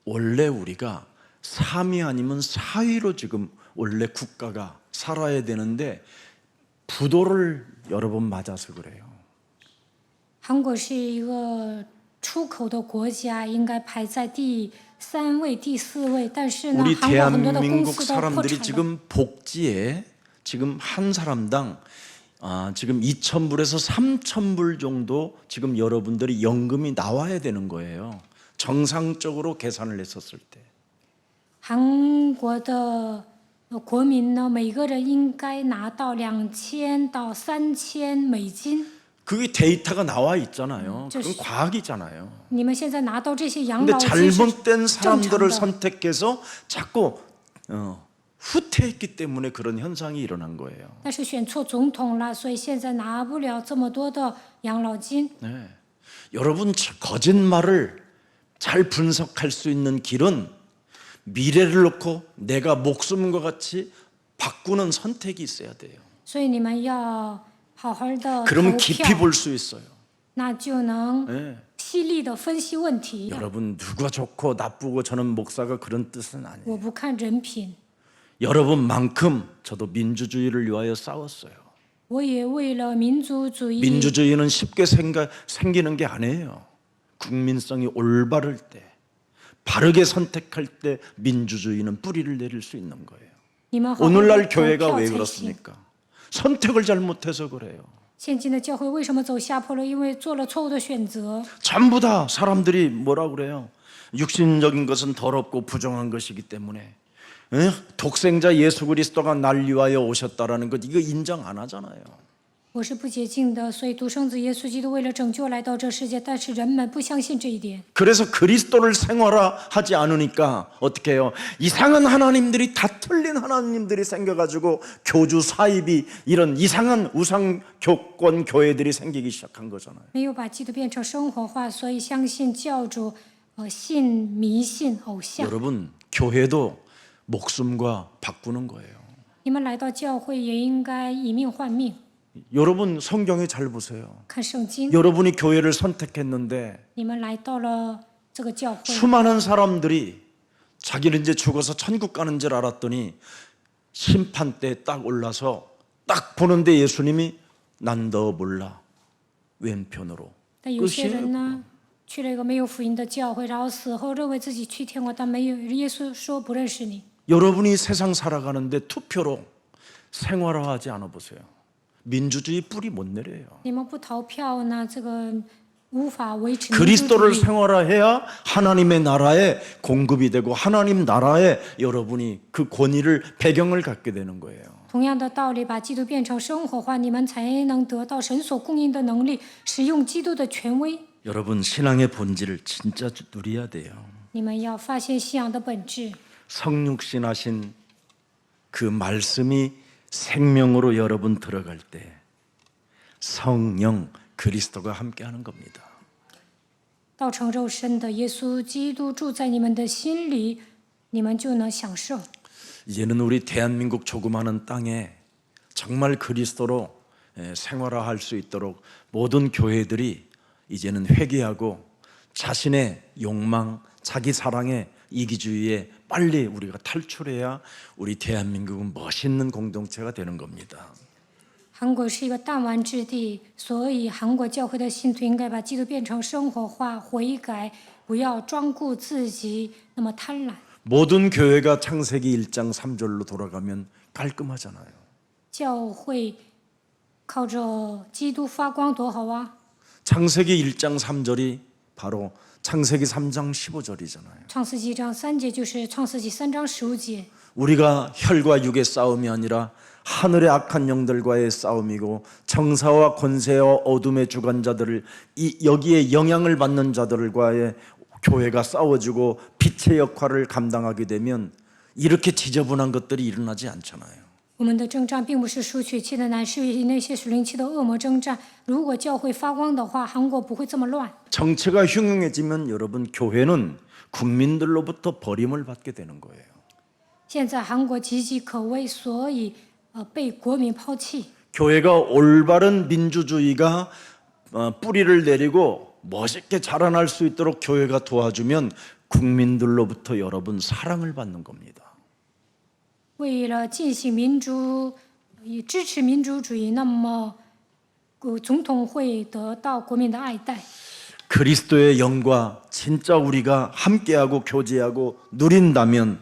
원래 우리가 3위 아니면 4위로 지금 원래 국가가 살아야 되는데 부도를 여러 번 맞아서 그래요. 韩国是一个出口的国家，应该排在第3位、第4位，但是呢， 우리 韩国很多的公 대한민국 司都破 사람들이 产了。 지금 복지에 지금 한 사람당 지금 2,000불에서 3,000불 정도 지금 여러분들이 연금이 나와야 되는 거예요. 정상적으로 계산을 했었을 때. 韩国的国民呢，每个人应该拿到2000到3000美金。 그게 데이터가 나와 있잖아요. 저 그건 과학이잖아요. 你们现在拿到这些养 근데 老金是 잘못된 正常 사람들을 的。 선택해서 자꾸 후퇴했기 때문에 그런 현상이 일어난 거예요. 但是选错总统了，所以现在拿不了这么多的养老金。 네. 여러분 거짓말을 잘 분석할 수 있는 길은 미래를 놓고 내가 목숨과 같이 바꾸는 선택이 있어야 돼요. 所以你们要好好的投 그러면 깊이 票， 볼 수 있어요. 那就能 네. 犀利的分析问题。 여러분 누가 좋고 나쁘고 저는 목사가 그런 뜻은 아니에요. 我不看人品， 여러분만큼 저도 민주주의를 위하여 싸웠어요. 我也为了民族主义。 민주주의는 쉽게 생기는 게 아니에요. 국민성이 올바를 때, 바르게 선택할 때 민주주의는 뿌리를 내릴 수 있는 거예요. 你们好好地 오늘날 投 교회가 票 왜 才行。 그렇습니까? 선택을 잘못해서 그래요. 现今的教会为什么走下坡了？因为做了错误的选择。 전부 다 사람들이 뭐라 그래요? 육신적인 것은 더럽고 부정한 것이기 때문에 독생자 예수 그리스도가 날 위하여 오셨다라는 것 이거 인정 안 하잖아요. 我是不洁净的，所以独生子耶稣基督为了拯救来到这世界，但是人们不相信这一点。 그래서 그리스도를 생활화하지 않으니까 어떻게 해요? 이상한 하나님들이 다 틀린 하나님들이 생겨가지고 교주 사입이 이런 이상한 우상 교권 교회들이 생기기 시작한 거잖아요. 没有把基督变成生活化，所以相信教主，信迷信偶像。 여러분 교회도 목숨과 바꾸는 거예요. 你们来到教会也应该以命换命， 여러분 성경에 잘 보세요. 看圣经。 여러분이 교회를 선택했는데 你们来到了这个教会， 수많은 사람들이 자기는 이제 죽어서 천국 가는 줄 알았더니 심판 때 딱 올라서 딱 보는데 예수님이 난 너 몰라 왼편으로. 但有些人呢，去了一个没有福音的教会，然后死后认为自己去天国，但没有耶稣说不认识你。 여러분이 세상 살아가는데 투표로 생활화하지 않아 보세요. 민주주의 뿌리 못 내려요. 你们不投票呢，这个无法维持民主主 그리스도를 义。 생활화해야 하나님의 나라에 공급이 되고 하나님 나라에 여러분이 그 권위를 배경을 갖게 되는 거예요. 同样的道理，把基督变成生活化，你们才能得到神所供应的能力，使用基督的权威。 여러분 신앙의 본질을 진짜 누려야 돼요. 你们要发现信仰的本质。 성육신하신 그 말씀이 생명으로 여러분 들어갈 때 성령 그리스도가 함께하는 겁니다. 道成肉身的耶稣基督住在你们的心里，你们就能享受。 이제는 우리 대한민국 조그마한 땅에 정말 그리스도로 생활화할 수 있도록 모든 교회들이 이제는 회개하고 자신의 욕망, 자기 사랑의 이기주의에 빨리 우리가 탈출해야 우리 대한민국은 멋있는 공동체가 되는 겁니다. 韩国是一个弹丸之地，所以韩国教会的信徒应该把基督变成生活化，悔改，不要专顾自己，那么贪婪。 모든 교회가 창세기 1장 3절로 돌아가면 깔끔하잖아요. 教会靠着基督发光多好啊！ 창세기 1장 3절이 바로 창세기 3장 15절이잖아요. 创世纪章3节就是创世纪3章15节。 우리가 혈과 육의 싸움이 아니라 하늘의 악한 영들과의 싸움이고 정사와 권세와 어둠의 주관자들을 여기에 영향을 받는 자들과의 교회가 싸워주고 빛의 역할을 감당하게 되면 이렇게 지저분한 것들이 일어나지 않잖아요. 我们的征战并不是输血气的难，是与那些属灵气的恶魔征战。如果教会发光的话，韩国不会这么乱。 정체가 흉흉해지면 여러분 교회는 국민들로부터 버림을 받게 되는 거예요. 现在韩国岌岌可危，所以被国民抛弃。 교회가 올바른 민주주의가 뿌리를 내리고 멋있게 자라날 수 있도록 교회가 도와주면 국민들로부터 여러분 사랑을 받는 겁니다. 为了进行民主，以支持民主主义，那么总统会得到国民的爱戴。 그리스도의 영과 진짜 우리가 함께하고 교제하고 누린다면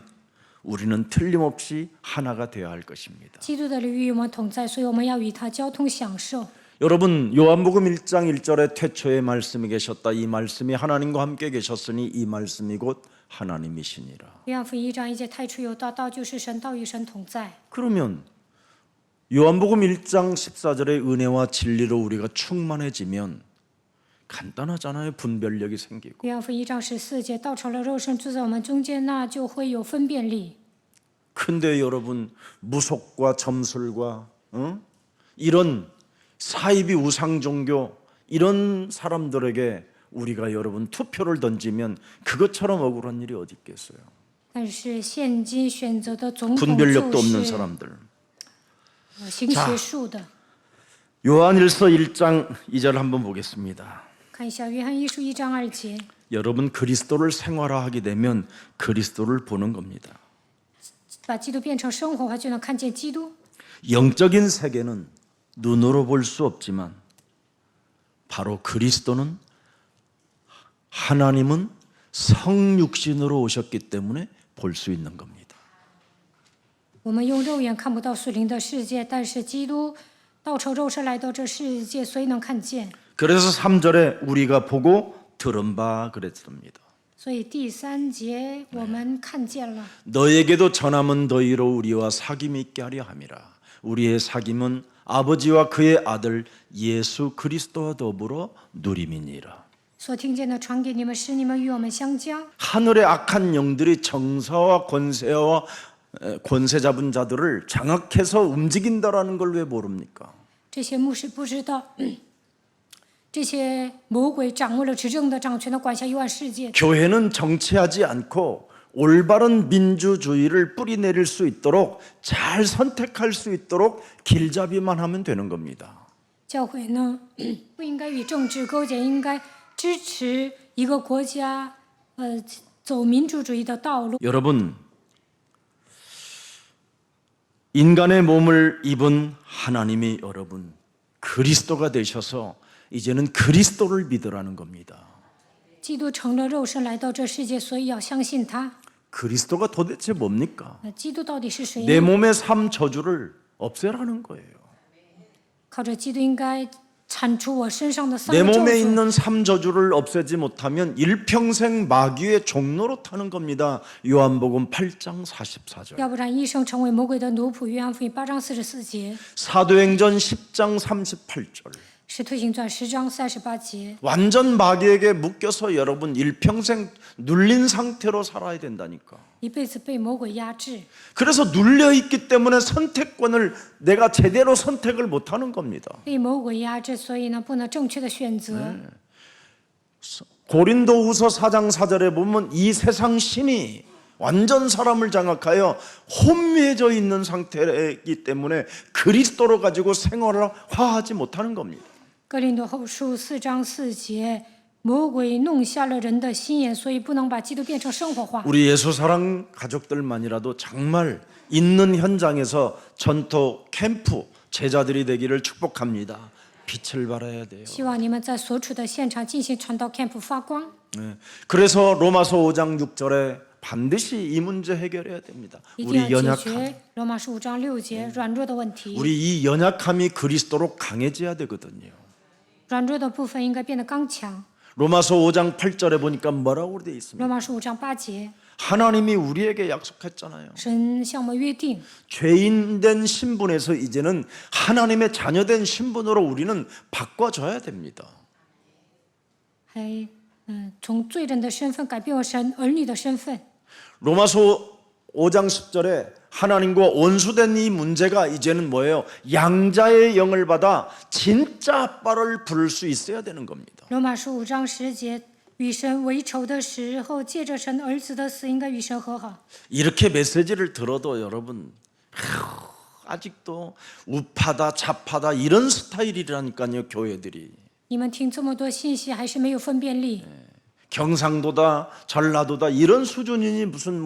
우리는 틀림없이 하나가 되어야 할 것입니다. 基督的灵与我们同在，所以我们要与他交通享受。 여러분 요한복음 1장 1절에 태초에 말씀이 계셨다. 이 말씀이 하나님과 함께 계셨으니 이 말씀이 곧 하나님이시니라. 约翰福音1章1节，太初有道，道就是神，道与神同在。 그러면 요한복음 1장 14절의 은혜와 진리로 우리가 충만해지면 간단하잖아요. 분별력이 생기고. 约翰福音1章14节，道成了肉身住在我们中间，那就会有分辨力。 근데 여러분 무속과 점술과 이런 사이비 우상 종교 이런 사람들에게 우리가 여러분 투표를 던지면 그것처럼 억울한 일이 어디 있겠어요. 但是现今选择的总统 분별력도 就 없는 是 사람들. 行邪术的。 요한일서 1장 2절 한번 보겠습니다. 看一下约翰一书1章2节， 여러분 그리스도를 생활화하게 되면 그리스도를 보는 겁니다. 把基督变成生活化，就能看见基督。 영적인 세계는 눈으로 볼 수 없지만 바로 그리스도는 하나님은 성육신으로 오셨기 때문에 볼 수 있는 겁니다. 我们用肉眼看不到属灵的世界，但是基督道成肉身来到这世界，所以能看见。 그래서 3절에 우리가 보고 들은 바 그랬습니다. 所以第3节我们看见了。 너에게도 전함은 너희로 우리와 사귐이 있게 하려 함이라. 우리의 사귐은 아버지와 그의 아들 예수 그리스도와 더불어 누림이니라. 所听见的传给你们，使你们与我们相交。 하늘의 악한 영들이 정사와 권세와 권세 잡은 자들을 장악해서 움직인다라는 걸 왜 모릅니까? 这些牧师不知道，这些魔鬼掌握了执政的掌权的，管辖幽暗世界。 교회는 정치하지 않고 올바른 민주주의를 뿌리내릴 수 있도록 잘 선택할 수 있도록 길잡이만 하면 되는 겁니다. 教会呢，不应该与政治勾结，应该支持一个国家，走民主主义的道路。 여러분, 인간의 몸을 입은 하나님이 여러분 그리스도가 되셔서 이제는 그리스도를 믿으라는 겁니다. 基督成了肉身来到这世界，所以要相信他。 그리스도가 도대체 뭡니까? 基督到底是谁 내 呢？ 몸의 삶 저주를 없애라는 거예요. 靠着基督应该铲除我身上的丧 내 的咒 몸에 诅。 있는 삶 저주를 없애지 못하면 일평생 마귀의 종로로 타는 겁니다. 요한복음 8장 44절. 要不然一生成为魔鬼的奴仆。约翰福音8章44节， 사도행전 10장 38절. 使徒行传10章38节。 완전 마귀에게 묶여서 여러분 일평생 눌린 상태로 살아야 된다니까. 一辈子被魔鬼压制， 그래서 눌려 있기 때문에 선택권을 내가 제대로 선택을 못 하는 겁니다. 被魔鬼压制，所以呢不能正确的选择。 고린도후서 4장 4절에 보면 이 세상 신이 완전 사람을 장악하여 혼미해져 있는 상태이기 때문에 그리스도로 가지고 생활을 화하지 못하는 겁니다. 哥林多后书4章4节，魔鬼弄瞎了人的心眼，所以不能把基督变成生活化。 우리 예수사랑 가족들만이라도 정말 있는 현장에서 전토 캠프 제자들이 되기를 축복합니다. 빛을 발해야 돼요. 希望你们在所处的现场进行传道 camp 发光。 네. 그래서 로마서 5장 6절에 반드시 이 문제 해결해야 됩니다. 一定 우리 要解 연약함, 决罗马书5章6节软弱的问题。 우리 이 연약함이 그리스도로 강해져야 되거든요. 软弱的部分应该变得刚强。 로마서 5장 8절에 보니까 뭐라고 되어 있습니까? 罗马书5章8节， 하나님이 우리에게 약속했잖아요. 神向我们约定， 죄인된 신분에서 이제는 하나님의 자녀된 신분으로 우리는 바꿔줘야 됩니다. 还从罪人的身份改变为神儿女的身份。 로마서 5장 10절에 하나님과 원수된 이 문제가 이제는 뭐예요? 양자의 영을 받아 진짜 아빠를 부를 수 있어야 되는 겁니다. 罗马书5章10节，与神为仇的时候，借着神儿子的死，应该与神和好。 이렇게 메시지를 들어도 여러분 아직도 우파다 좌파다 이런 스타일이라니까요. 교회들이 你们听这么多信息，还是没有分辨力。 경상도다 전라도다 이런 수준이니 무슨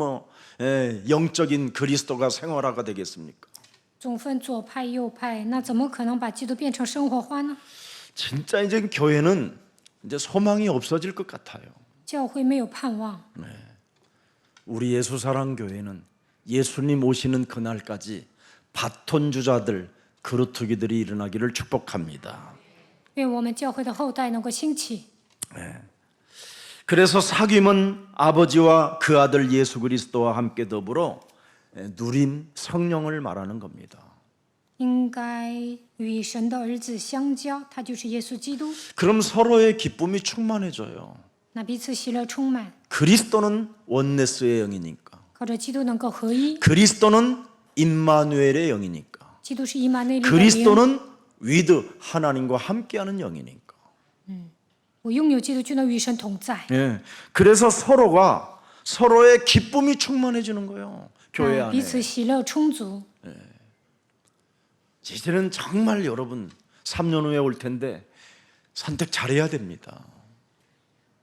영적인 그리스도가 생활화가 되겠습니까? 总分左派右派，那怎么可能把基督变成生活化呢？ 진짜 이제 교회는 이제 소망이 없어질 것 같아요. 教会没有盼望。 우리 예수사랑 교회는 예수님 오시는 그날까지 바톤 주자들 그루터기들이 일어나기를 축복합니다. 愿我们教会的后代能够兴起。 그래서 사귐은 아버지와 그 아들 예수 그리스도와 함께 더불어 누림 성령을 말하는 겁니다. 应该与神的儿子相交，他就是耶稣基督。 그럼 서로의 기쁨이 충만해져요. 那彼此喜乐充满， 그리스도는 원네스의 영이니까. 靠着基督能够合一。 그리스도는 임마누엘의 영이니까. 基督是以马内利的灵， 그리스도는 위드 하나님과 함께하는 영이니까. 我拥有基督就能与神同在。 예. 그래서 서로가 서로의 기쁨이 충만해지는 거예요. 교회 彼 안에. 此喜乐充足。 이제는 정말 여러분 3년 후에 올 텐데 선택 잘해야 됩니다.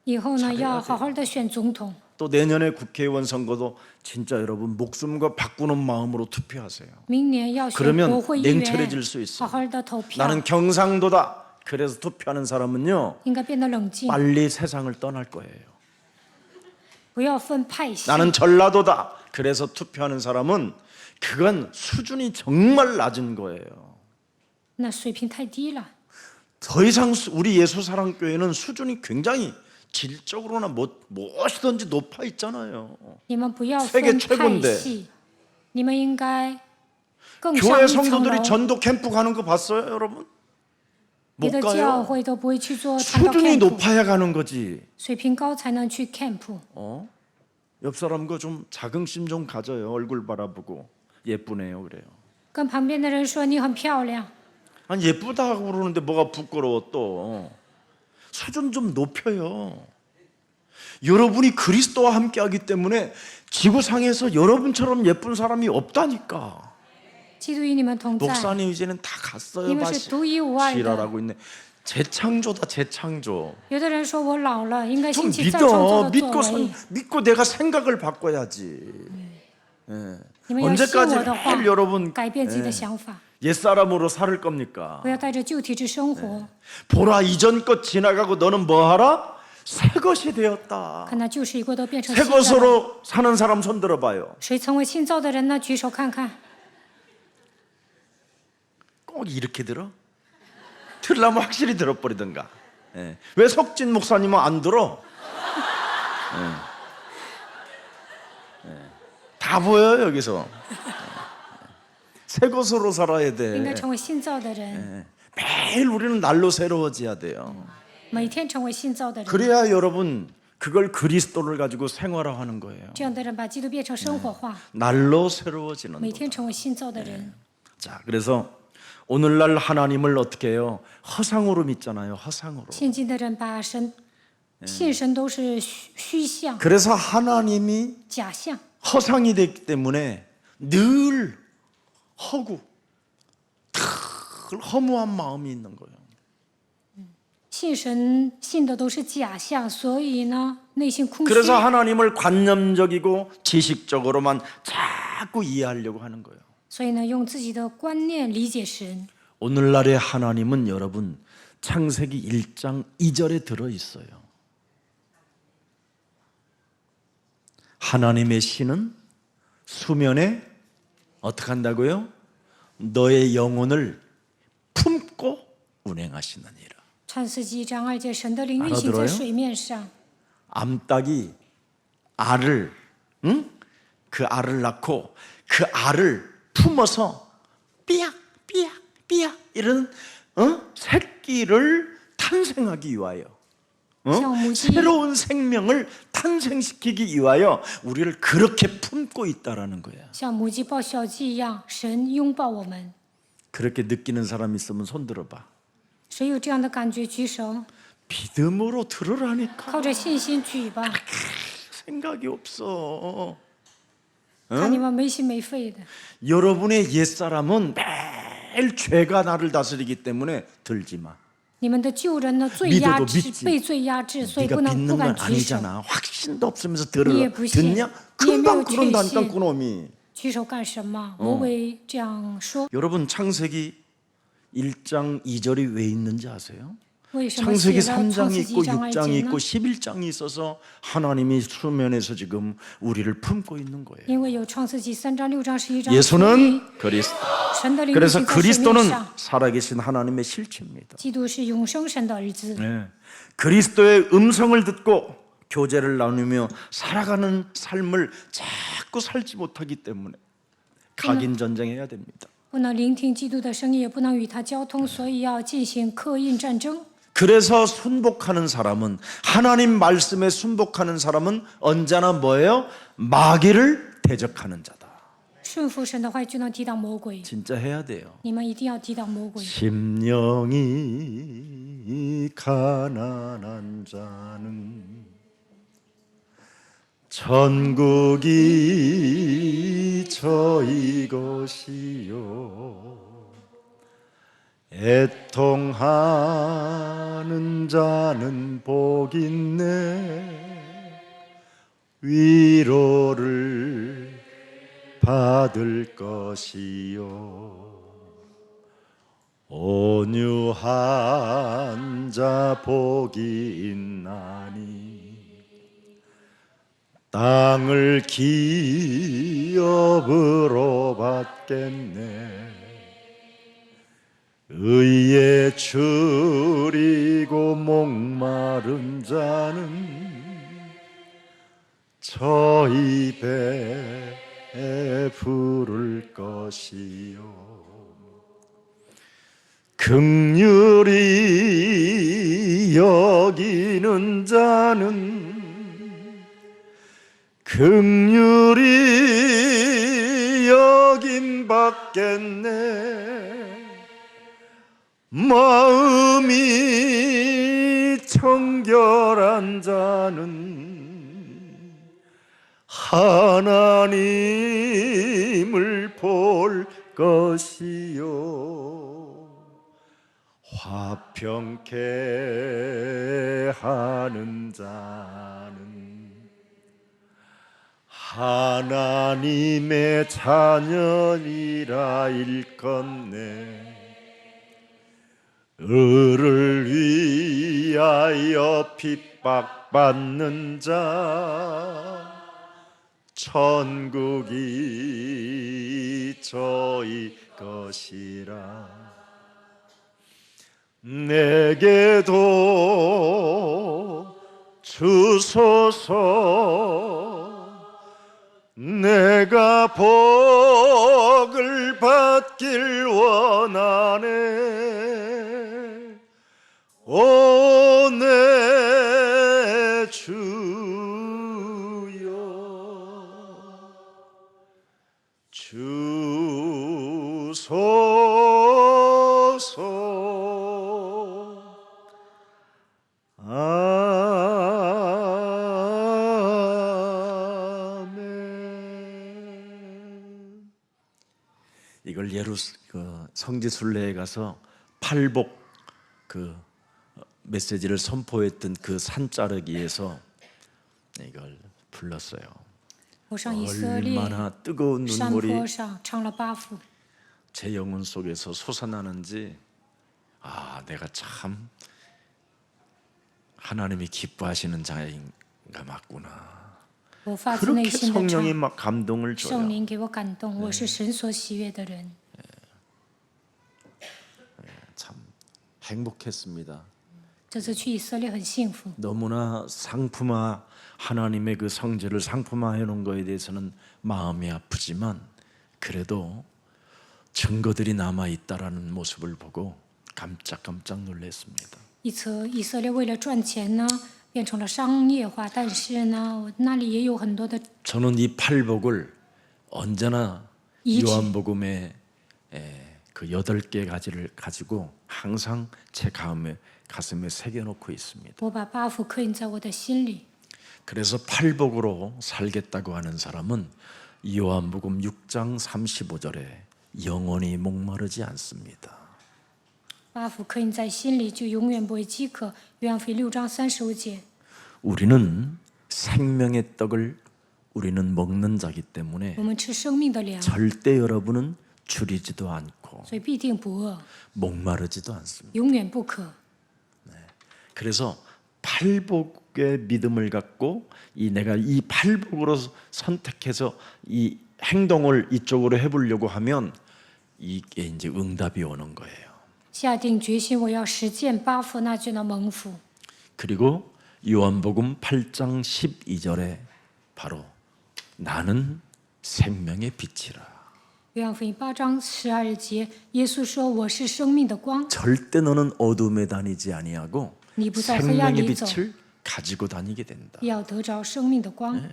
以后呢，要好好的选总统。 또 내년에 국회의원 선거도 진짜 여러분 목숨과 바꾸는 마음으로 투표하세요. 明年要选 그러면 国会议员， 냉철해질 수 있어요. 好好的投票， 나는 경상도다. 그래서 투표하는 사람은요 应该变得冷静， 빨리 세상을 떠날 거예요. 不要分派系。 나는 전라도다. 그래서 투표하는 사람은 그건 수준이 정말 낮은 거예요. 那水平太低了。 더 이상 우리 예수사랑교회는 수준이 굉장히 질적으로나 무엇이든지 높아 있잖아요. 你们不要 세계 分派 최고인데 系，你们应该更上 교회 一层 성도들이 楼。 전도 캠프 가는 거 봤어요, 여러분? 别 못 的教 가요. 会都不会去做传道 수준이 camp， 높아야 가는 거지. 水平高才能去 camp。 옆 사람과 좀 자긍심 좀 가져요. 얼굴 바라보고 예쁘네요, 그래요. 跟旁边的人说你很漂亮， 아니 예쁘다고 그러는데 뭐가 부끄러워 또. 수준 좀 높여요. 여러분이 그리스도와 함께하기 때문에 지구상에서 여러분처럼 예쁜 사람이 없다니까. 基督与你们同在。 목사님 이제는 다 갔어요. 你们是独一无二的。 지랄하고 있네. 재창조다 재창조. 有的人说我老了，应该 좀 兴起再创造 믿어. 的作为。 믿고 내가 생각을 바꿔야지. 예. 你们要信 언제까지 我的话 매일 ， 여러분 改变自己的想法， 옛사람으로 살 겁니까? 不要带着旧体质生活。 보라 이전 것 지나가고 너는 뭐하라? 새 것이 되었다. 看那旧事已过，都变成 새 新的了。 것으로 사는 사람 손 들어봐요. 谁成为新造的人呢？举手看看。 꼭 이렇게 들어? 들으려면 확실히 들어버리던가. 예. 왜 석진 목사님은 안 들어? 예. 예. 다 보여요 여기서. 새 것으로 살아야 应 돼. 该成为新造的人， 매일 우리는 날로 새로워져야 돼요. 每天成为新造的人。 그래야 여러분 그걸 그리스도를 가지고 생활화하는 거예요. 这样的人把基督变成生活化， 날로 새로워지는 每 거. 天成为新造的人。 자, 그래서 오늘날 하나님을 어떻게 해요? 허상으로 믿잖아요. 허상으로. 现今的人把神信神都是虚像、 그래서 하나님이 假象， 허상이 됐기 때문에 늘 허구, 늘 허무한 마음이 있는 거예요. 信神信的都是假象，所以呢，内心空虚。 그래서 하나님을 관념적이고 지식적으로만 자꾸 이해하려고 하는 거예요. 所以呢，用自己的观念理解神。 오늘날의 하나님은 여러분 창세기 1장 2절에 들어 있어요. 하나님의 신은 수면에 어떻게 한다고요? 너의 영혼을 품고 운행하시느니라. 创世纪1章2节，神的灵运行在水面上。 암탉이 알을, 그 알을 낳고 그 알을 품어서 삐약 삐약 삐약 이런 새끼를 탄생하기 위하여 새로운 생명을 탄생시키기 위하여 우리를 그렇게 품고 있다라는 거야. 像母鸡抱小鸡一样，神拥抱我们。 그렇게 느끼는 사람 있으면 손 들어봐. 谁有这样的感觉举手？ 믿음으로 들으라니까. 靠着信心举吧。 생각이 없어. 看你们没心没肺的。 여러분의 옛사람은 매일 죄가 나를 다스리기 때문에 들지 마. 你们的旧人呢，罪压制，被罪压制，所以 네가 不 믿는 敢 건 举手。 아니잖아. 확신도 없으면서 你也 들으라. 不信， 듣냐? 你也没有 금방 确 그런다니까 信， 그놈이. 举手干什么？魔鬼这样说。 여러분 창세기 1장 2절이 왜 있는지 아세요? 为什么写 창세기 了创 3장이 世 있고 纪章2 6장이 节 있고 呢？ 11장이 있어서 하나님이 수면에서 지금 우리를 품고 있는 거예요. 因为有创世纪3章、6章、11章，所以 예수는 그리스도. 神的灵 그래서 就在水面 그리스도는 上。 살아계신 하나님의 실체입니다. 基督是永生神的儿子。 네. 그리스도의 음성을 듣고 교제를 나누며 살아가는 삶을 자꾸 살지 못하기 때문에 각인 전쟁해야 됩니다. 不能聆听基督的声音，也不能与他交通，所以要进行刻印战争。 그래서 순복하는 사람은 하나님 말씀에 순복하는 사람은 언제나 뭐예요? 마귀를 대적하는 자다. 顺服神的话语就能抵挡魔鬼。 진짜 해야 돼요. 你们一定要抵挡魔鬼。 심령이 가난한 자는 천국이 저희 것이요 애통하는 자는 복 있네 위로를 받을 것이요 온유한 자 복이 있나니 땅을 기업으로 받겠네 의에 줄이고 목마른 자는 저 입에 부를 것이요 긍휼히 여기는 자는 긍휼히 여김 받겠네 마음이 청결한 자는 하나님을 볼 것이요 화평케 하는 자는 하나님의 자녀니라 일컫네 의를 위하여 핍박받는 자 천국이 저희 것이라 내게도 주소서 내가 복을 받길 원하네 오 내 주여 주소서 이걸 성지순례에 가서 팔복 그 메시지를 선포했던 그 산자락에서 이걸 불렀어요. 我上以色列 얼마나 뜨거운 山 눈물이 坡上唱了8幅， 제 영혼 속에서 솟아나는지 내가 참 하나님이 기뻐하시는 자인가 맞구나. 我发自内 그렇게 心的 성령이 唱， 막 감동을 圣 줘요. 灵给我感动，我是神所喜悦的人。 참 행복했습니다. 这次去以色列很幸福， 너무나 상품화 하나님의 그 성제를 상품화해 놓은 거에 대해서는 마음이 아프지만 그래도 증거들이 남아 있다라는 모습을 보고 깜짝깜짝 놀랐습니다. 以色列为了赚钱呢，变成了商业化，但是呢，我那里也有很多的 저는 이 팔복을 언제나 이지. 요한복음의 그 8개 가지를 가지고 항상 제 가슴에 새겨놓고 있습니다. 我把八福刻印在我的心里。 그래서 팔복으로 살겠다고 하는 사람은 요한복음 6장 35절에 영원히 목마르지 않습니다. 八福刻印在心里，就永远不会饥渴。约翰福音6章35节， 우리는 생명의 떡을 우리는 먹는 자기 때문에 我们吃生命的粮， 절대 여러분은 줄이지도 않고 所以必定不饿， 목마르지도 않습니다. 永远不渴。 그래서 팔복의 믿음을 갖고 내가 이 팔복으로 선택해서 이 행동을 이쪽으로 해보려고 하면 이게 이제 응답이 오는 거예요. 下定决心，我要实践八福，那就能蒙福。 그리고 요한복음 8장 12절에 바로 나는 생명의 빛이라. 约翰福音8章12节，耶稣说：“我是生命的光， 절대 너는 어둠에 다니지 아니하고 你不在黑暗 생명의 里走， 빛을 가지고 다니게 된다. 要得着生命的光。”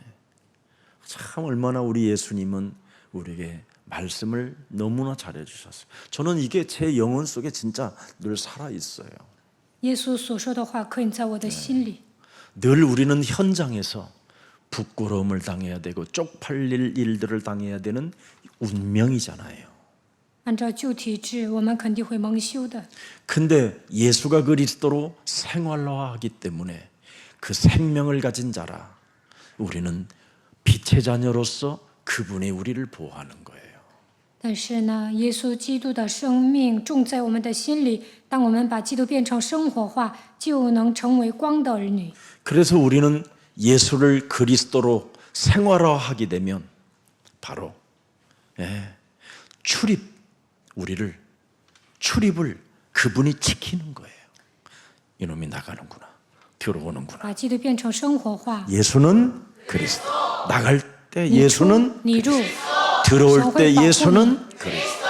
참 얼마나 우리 예수님은 우리에게 말씀을 너무나 잘해 주셨어요. 저는 이게 제 영혼 속에 진짜 늘 살아 있어요. 耶稣所说的话刻印在我的心里。 늘 우리는 현장에서 부끄러움을 당해야 되고 쪽팔릴 일들을 당해야 되는 운명이잖아요. 按照旧体制，我们肯定会蒙羞的。 근데 예수가 그리스도로 생활화하기 때문에 그 생명을 가진 자라 우리는 빛의 자녀로서 그분이 우리를 보호하는 거예요. 但是呢，耶稣基督的生命种在我们的心里，当我们把基督变成生活化，就能成为光的儿女。 그래서 우리는 예수를 그리스도로 생활화하게 되면 바로 출입을 그분이 지키는 거예요. 이놈이 나가는구나, 들어오는구나. 把基督变成生活化， 예수는 그리스도. 나갈 때 예수는 你入， 들어올 때 예수는 그리스도.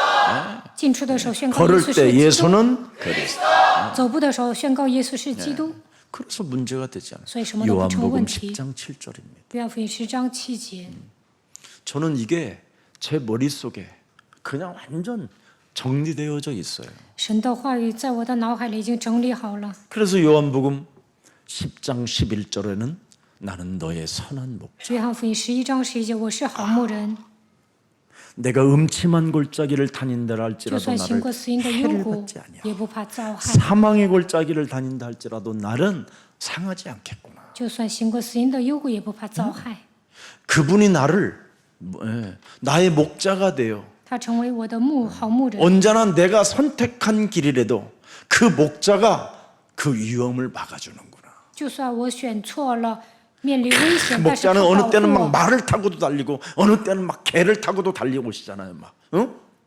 进出的时候宣告耶 걸을 稣 때 是基督， 예수는 그리스도. 走步的时候宣告耶稣是基督。 그래서 문제가 되지 않아요. 所以什么都不成 요한복음 问题。 10장 7절입니다. 约翰福音10章7节， 저는 이게 제 머릿속에 그냥 완전 정리되어져 있어요. 神的话语在我的脑海里已经整理好了。 그래서 요한복음 10장 11절에는 나는 너의 선한 목자. 约翰福音11章11节，我是好牧人， 내가 음침한 골짜기를 다닌다 就 할지라도 算行过 나를 死荫的幽 해를 谷 받지 아니하고 也不怕遭害； 사망의 골짜기를 다닌다 할지라도 나는 상하지 않겠구나. 就算行过死荫的幽谷也不怕遭害。 그분이 나를 나의 목자가 되어 他成为我的好牧人， 언제나 내가 선택한 길이라도 그 목자가 그 위험을 막아주는구나. 就算我选错了，面临危险，但是他 목자는 保 어느 护 때는 막 我。 말을 타고도 달리고 어느 때는 막 개를 타고도 달려오시잖아요.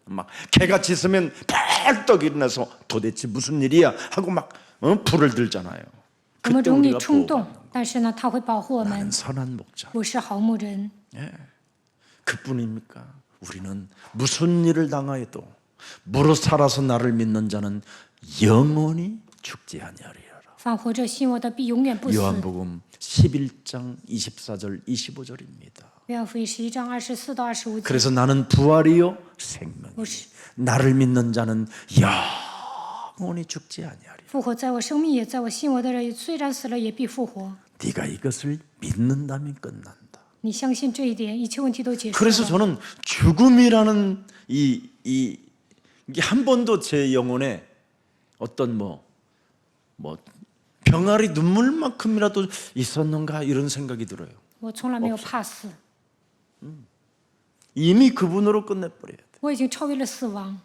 막 개가 짖으면 벌떡 일어나서 도대체 무슨 일이야 하고 막 불을 들잖아요. 我们 그때 容易 우리가 冲 보호받는 动，但是呢，他会保护我们 나는 。 선한 목자. 我是好牧人， 그뿐입니까? 우리는 무슨 일을 당하여도 무릇 살아서 나를 믿는 자는 영원히 죽지 아니하리라. 凡活着信我的必永远不死。 요한복음 11장 24절 25절입니다. 约翰福音11章24到25节， 그래서 나는 부활이요 생명이 我是 나를 믿는 자는 영원히 죽지 아니하리라. 复活在我，生命也在我，信我的人虽然死了也必复活。 네가 이것을 믿는다면 끝난다. 你相信这一点，一切问题都结束 그래서 了。 저는 죽음이라는 이게 한 번도 제 영혼에 어떤 뭐 병아리 눈물만큼이라도 있었는가 이런 생각이 들어요. 我从来没有怕死， 이미 그분으로 끝내버려야 돼. 我已经超越了死亡。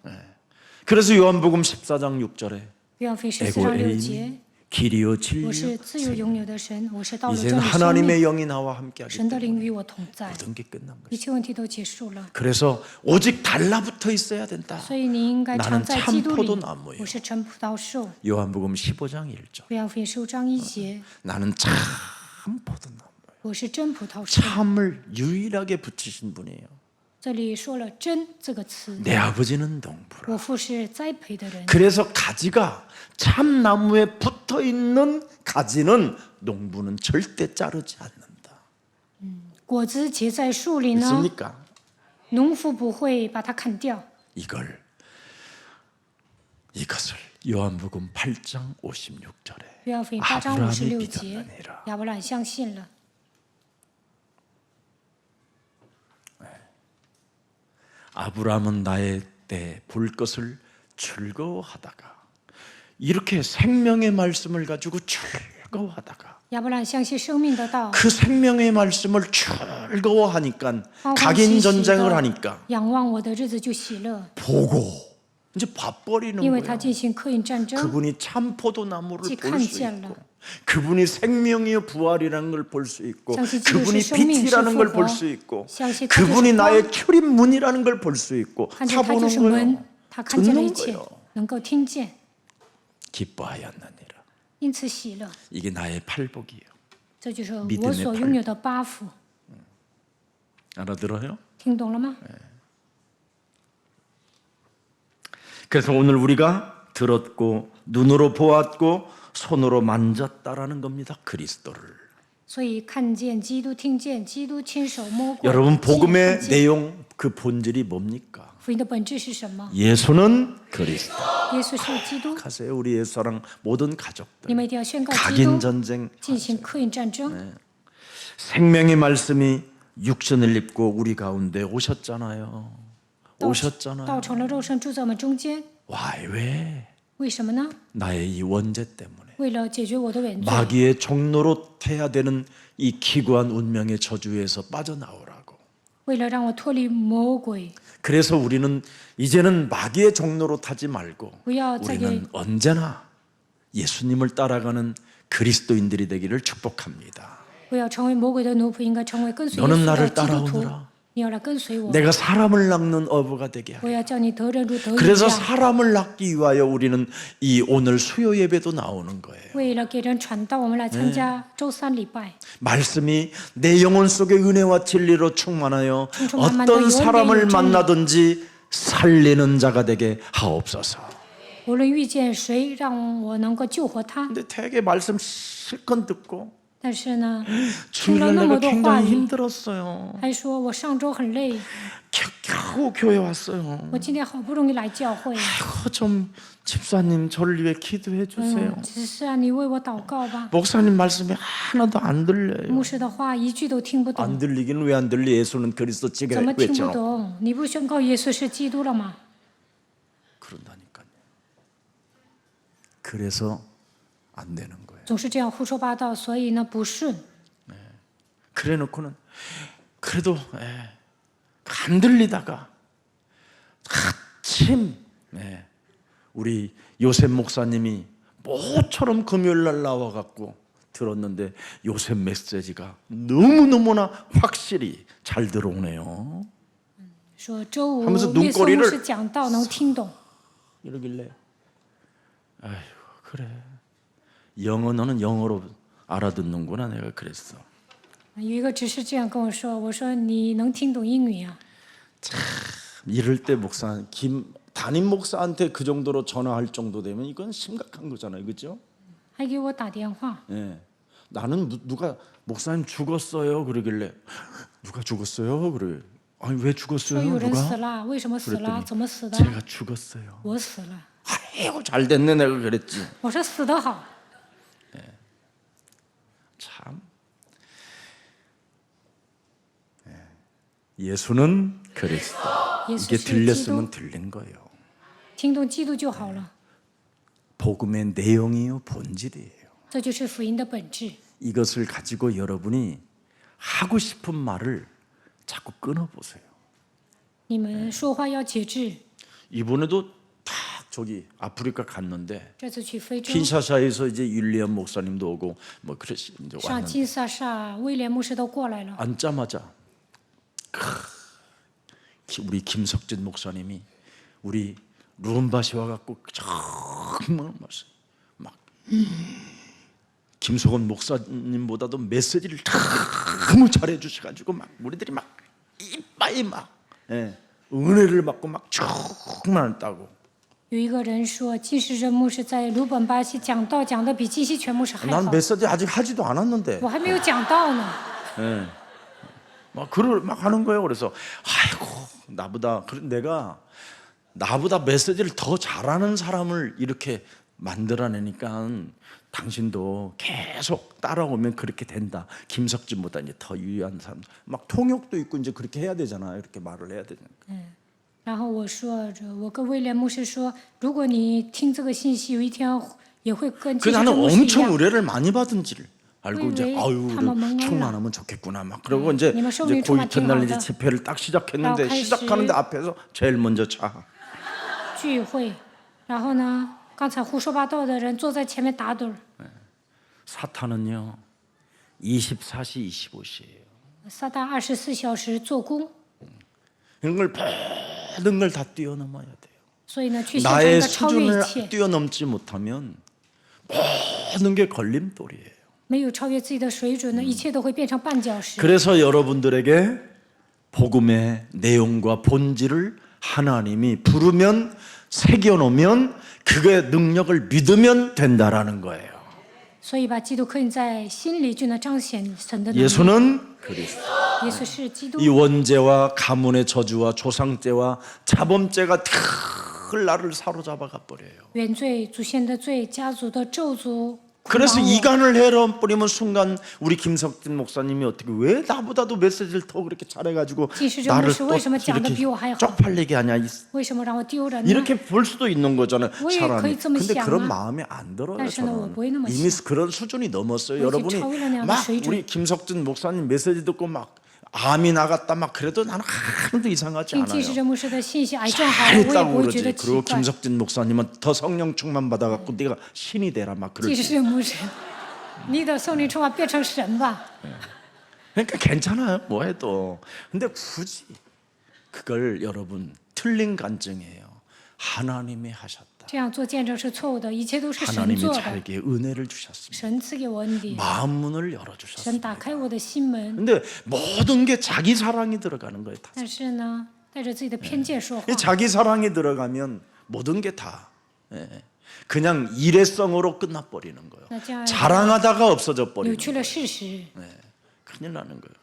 그래서 요한복음 14장 6절에 约翰福音14章6节， 길이요 我 진리요 是自由永有的神，我是道路真 이제는 理生 하나님의 命。 영이 나와 함께하기 神的 때문에 灵与我同在， 모든 게 끝난 一 것이죠. 切问题都结束了。 그래서 오직 달라붙어 있어야 된다. 所以你应该 나는 常在基督 참 里 포도나무요 。我是陈葡萄树。 요한복음 15장 1절. 约翰福音15章1节， 나는 참 포도나무. 我是真葡萄树。 참을 유일하게 붙이신 분이에요. 这里说了“真”这个词， 내 아버지는 동부라. 我父是栽培的人， 그래서 가지가 참나무에 붙어 붙어 있는 가지는 농부는 절대 자르지 않는다. 果子结在树里呢， 있습니까? 农夫不会把它砍掉。 이것을 요한복음 8장 56절에 约翰福音8章 아브라함이 56节， 믿었느니라. 亚伯兰相信了。 아브라함은 나의 때 볼 것을 즐거워하다가 이렇게 생명의 말씀을 가지고 즐거워하다가 亚伯兰相信生命的道， 그 생명의 말씀을 즐거워하니까 각인 전쟁을 하니까 仰望我的日子就喜乐， 보고 이제 봐버리는 因为他 거예요. 进行刻印战争， 그분이 참 포도나무를 지 볼 수 칸지알라. 있고 그분이 생명이요 부활이라는 걸 볼 수 있고相信 그분이 基督是生命， 빛이라는 是 걸 复 볼 活， 수 있고 相信他就是 그분이 光， 나의 출입문이라는 걸 볼 수 있고 看见他就 사보는 是门 거예요. ，他看见了一 듣는 切 거예요. ，能够听见， 기뻐하였느니라. 因此喜乐。 이게 나의 팔복이에요. 这就是 믿음의 我所拥有的八福， 알아들어요? 听懂了吗？ 그래서 오늘 우리가 들었고 눈으로 보았고 손으로 만졌다라는 겁니다. 그리스도를. 所以看见基督，听见基督，亲手摸过。 여러분 亲 복음의 看见 내용 그 본질이 뭡니까? 福音的本质是什么？ 예수는 그리스도. 耶稣是基督， 가세요 우리 예수랑 모든 你 가족들. 们一定要宣告基 각인 督， 전쟁. 进行刻印战争。 생명의 말씀이 육신을 입고 우리 가운데 오셨잖아요. 道 오셨잖아요. 成了肉身住在我们中间， 와, 왜? 为什么呢？ 나의 이 원죄 때문에. 为了解决我的原罪， 마귀의 종로로 태야 되는 이 기구한 운명의 저주에서 빠져나오라고. 为了让我脱离魔鬼， 그래서 우리는 이제는 마귀의 종로로 타지 말고 不要再给 우리는 언제나 예수님을 따라가는 그리스도인들이 되기를 축복합니다. 不要成为魔鬼的奴仆，应该成为跟随耶 너는 稣 나를 的基督徒。 따라오느라 你要来跟随我， 내가 사람을 낳는 어부가 되게 하게. 我要叫你得人如得鱼 그래서 一样。 사람을 낳기 위하여 우리는 이 오늘 수요 예배도 나오는 거예요. 为了给人传道，我们来参加周三礼拜。 말씀이 내 영혼 속에 은혜와 진리로 충만하여 충만한 어떤 영혼의 사람을 진리. 만나든지 살리는 자가 되게 하옵소서. 无论遇见谁，让我能够救活他。 근데 되게 말씀 실컷 듣고 但是呢，听 주일날 了那 내가 么多话 굉장히 语， 힘들었어요. 还说我上周很累， 겨우 교회 왔어요. 我今天好不容易来教会。 좀 집사님 저를 위해 기도해 주세요. 只是啊，你为我祷告吧。 목사님 말씀이 하나도 안 들려요. 牧师的话一句都听不懂， 안 들리기는 왜 안 들리? 예수는 그리스도 怎么听不 외쳐. 懂？你不宣告耶稣是基督了吗？ 그런다니까요. 그래서 안 되는 거예요. 总是这样胡说八道，所以呢不顺。 그래놓고는 그래도 안 들리다가 아침 우리 요셉 목사님이 모처럼 금요일날 나와갖고 들었는데 요셉 메시지가 너무너무나 확실히 잘 들어오네요. 说周五 하면서 耶稣 눈꼬리를 牧师讲道能听懂， 이러길래 아휴 그래 영어 너는 영어로 알아듣는구나 내가 그랬어. 有一个只是这样跟我说，我说你能听懂英语啊？ 이럴 때 목사 담임 목사한테 그 정도로 전화할 정도 되면 이건 심각한 거잖아요, 그렇죠? 还给我打电话， 예. 나는 누가 목사님 죽었어요 그러길래 누가 죽었어요 그래. 아니 왜 说 죽었어요 有人死 누가? 了，为什么死了？ 그랬더니 怎么死的？ 제가 죽었어요. 我死了。 아이고 잘 됐네 내가 그랬지. 我说死得好， 참. 예수는 그리스도. 耶 이게 稣是基督 들렸으면 ， 들린 거예요. 听懂基督就好了。 복음의 내용이요 본질이에요. 这就是福音的本质。 이것을 가지고 여러분이 하고 싶은 말을 자꾸 끊어보세요. 你们说话要节制。 이번에도 딱 저기 아프리카 갔는데 这次去非洲， 킨샤사에서 이제 율리안 목사님도 오고 뭐 그랬 이제 上 왔는데 金萨萨、威廉牧师都过来了。 앉자마자 우리 김석진 목사님이 우리 루움바시 와갖고 정말 막 김석원 목사님보다도 메시지를 너무 잘해 주셔가지고 막 우리들이 막 이빠이 막 은혜를 받고 막 정말 따고 有一个人说，金世珍牧师在鲁本巴西讲道讲的比金西全牧师还 난 好。 메시지 아직 하지도 않았는데. 我还没有讲道呢。 예. 막 글을 막 하는 거예요. 그래서 아이고 나보다 내가 나보다 메시지를 더 잘하는 사람을 이렇게 만들어내니까 당신도 계속 따라오면 그렇게 된다. 김석진보다 이제 더 유리한 사람. 막 통역도 있고 이제 그렇게 해야 되잖아요. 이렇게 말을 해야 되니까. 然后我说，我跟威廉牧师说，如果你听这个信息，有一天也会跟 그 金世 나는 珍牧师一 엄청 样。 의뢰를 많이 받은지를 알고 이제 왜 아유 한번 우리 먹는구나. 충만하면 좋겠구나 막 그러고 이제 니마 성령이 고 이튿날 이제 충만하다. 집회를 딱 시작했는데 라고 시작하는데 할수- 앞에서 제일 먼저 차. 聚会，然后呢，刚才胡说八道的人坐在前面打盹儿。 사탄은요 24시 25시예요. 撒旦24小时做工， 이런 걸 모든 걸 다 뛰어넘어야 돼요. 所以呢，去现场 나의 应该超越一 수준을 切， 뛰어넘지 못하면 모든 게 걸림돌이에요. 没有超越自己的水准呢，一切都会变成绊脚石。 그래서 여러분들에게 복음의 내용과 본질을 하나님이 부르면 새겨놓으면 그의 능력을 믿으면 된다라는 거예요. 所以把基督刻印在心里，就能彰显神的能力。 예수는 그리스도. 耶稣是基督 이 ， 원죄와 가문의 저주와 조상죄와 자범죄가 늘 나를 사로잡아가 버려요. 原罪、祖先的罪、家族的咒诅。 그래서 捆绑我 이간을 해러 뿌리면 순간 우리 김석진 목사님이 어떻게 왜 나보다도 메시지를 더 그렇게 잘해가지고 진실전 나를 목사 또 为什么讲得比我还好？ 이렇게 쪽팔리게 하냐 为什么让我丢人呢？ 이렇게 볼 수도 있는 거잖아요. 왜 사람이. 거의 좀 근데 시향아? 그런 마음이 안 들어요. 당신은 저는. 왜 너무 이미 시향? 그런 수준이 넘었어요. 왜 여러분이 이렇게 차오르냐, 막 수준. 우리 김석진 목사님 메시지 듣고 막 암이 나갔다 막 그래도 나는 하나도 이상하지 听金世 않아요. 珍牧师的信息，癌症好了，我也不 잘했다고 会觉得 그러지. 奇 그리고 怪。 김석진 목사님은 더 성령 충만 받아갖고 네가 신이 되라 막 金世 그러지. 珍牧师，你的圣灵充满变成神吧。 그러니까 괜찮아요. 뭐 해도. 근데 굳이 그걸 여러분 틀린 간증이에요. 하나님이 하셨다. 这样做见证是错误的，一切都是神 하나님이 做的。 저에게 은혜를 주셨습니다. 神赐给我恩典， 마음 문을 神 열어주셨습니다. 打开我的心门。 근데 모든 게 자기 사랑이 들어가는 거예요. 다. 但是呢，带着自己的偏见说话 이 ， 자기 사랑이 들어가면 모든 게 다 그냥 일회성으로 끝나버리는 거예요. 那这样 자랑하다가 없어져 扭 버리는 曲 거예요. 了事实。 큰일 나는 거예요.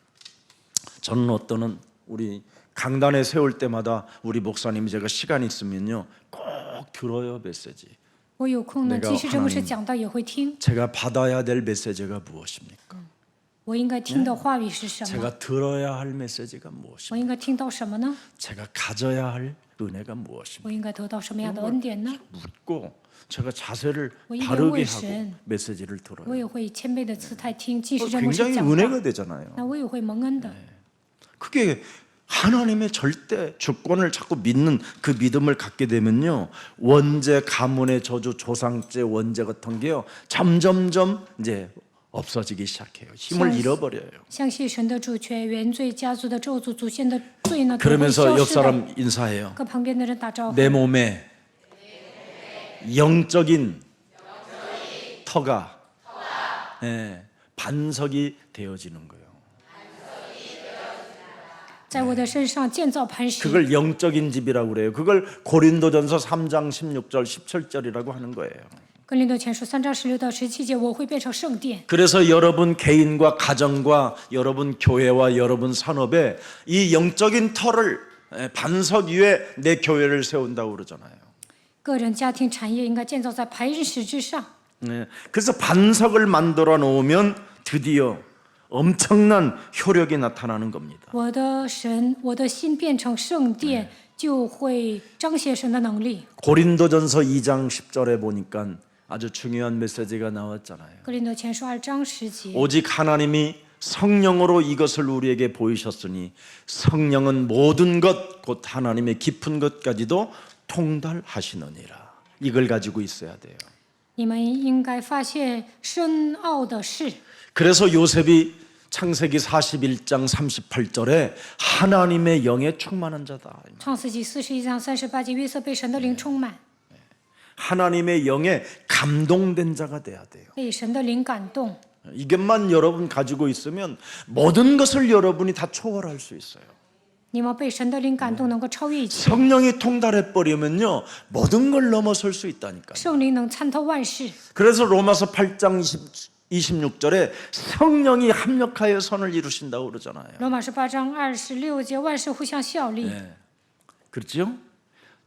저는 어떠는 우리 강단에 세울 때마다 우리 목사님이 제가 시간 있으면요 꼭 들어요 메시지. 我有空呢， 내가 金世珍牧师 하나님 讲道也会听。 제가 받아야 될 메시지가 무엇입니까? 我应该听的话语是什么？ 제가 들어야 할 메시지가 我 무엇입니까? 应该听到什么呢？ 제가 가져야 할 은혜가 무엇입니까? 我应该得到什么样的恩典呢？ 묻고 제가 자세를 뭐 이게 바르게 하고 왜神? 메시지를 我 들어요. 也会以谦卑的姿态听金世珍牧师 굉장히 讲道， 은혜가 되잖아요. 那我也会蒙恩的。 그게 하나님의 절대 주권을 자꾸 믿는 그 믿음을 갖게 되면요 원죄, 가문의 저주, 조상죄, 원죄 같은 게요 점점점 이제 없어지기 시작해요. 힘을 참- 잃어버려요. 相信神的主权，原罪、家族的咒诅、祖先的罪呢，都会 그러면서 消 옆 失的。 사람 인사해요. 跟旁边的人打招呼。 내 몸에 영적인 터가 반석이 되어지는 거예요. 在我的身上建造磐石。 그걸 영적인 집이라고 그래요. 그걸 고린도전서 3장 16절 17절이라고 하는 거예요. 跟林多前书3章16到17节，我会变成圣殿。 그래서 여러분 개인과 가정과 여러분 교회와 여러분 산업에 이 영적인 터를 반석 위에 내 교회를 세운다고 그러잖아요. 个人、家庭、产业应该建造在磐石之上。 그래서 반석을 만들어 놓으면 드디어 엄청난 효력이 나타나는 겁니다. 我的神，我的心变成圣殿，就会彰显神的能力。 고린도전서 2장 10절에 보니까 아주 중요한 메시지가 나왔잖아요. 格林多前书2章10节， 오직 하나님이 성령으로 이것을 우리에게 보이셨으니 성령은 모든 것 곧 하나님의 깊은 것까지도 통달하시느니라. 이걸 가지고 있어야 돼요. 你们应该发现深奥的事。 그래서 요셉이 창세기 41장 38절에 하나님의 영에 충만한 자다. 创世纪41章38节，约瑟被神的灵充满， 하나님의 영에 감동된 자가 돼야 돼요. 被神的灵感动。 이것만 여러분 가지고 있으면 모든 것을 여러분이 다 초월할 수 있어요. 你们被神的灵感动，能够超越一切。 성령이 통달해 버리면요 모든 걸 넘어설 수 있다니까요. 圣灵能参透万事。 그래서 로마서 8장 26절에 성령이 합력하여 선을 이루신다고 그러잖아요. 罗马18章26节，万事互相效力。 그렇죠?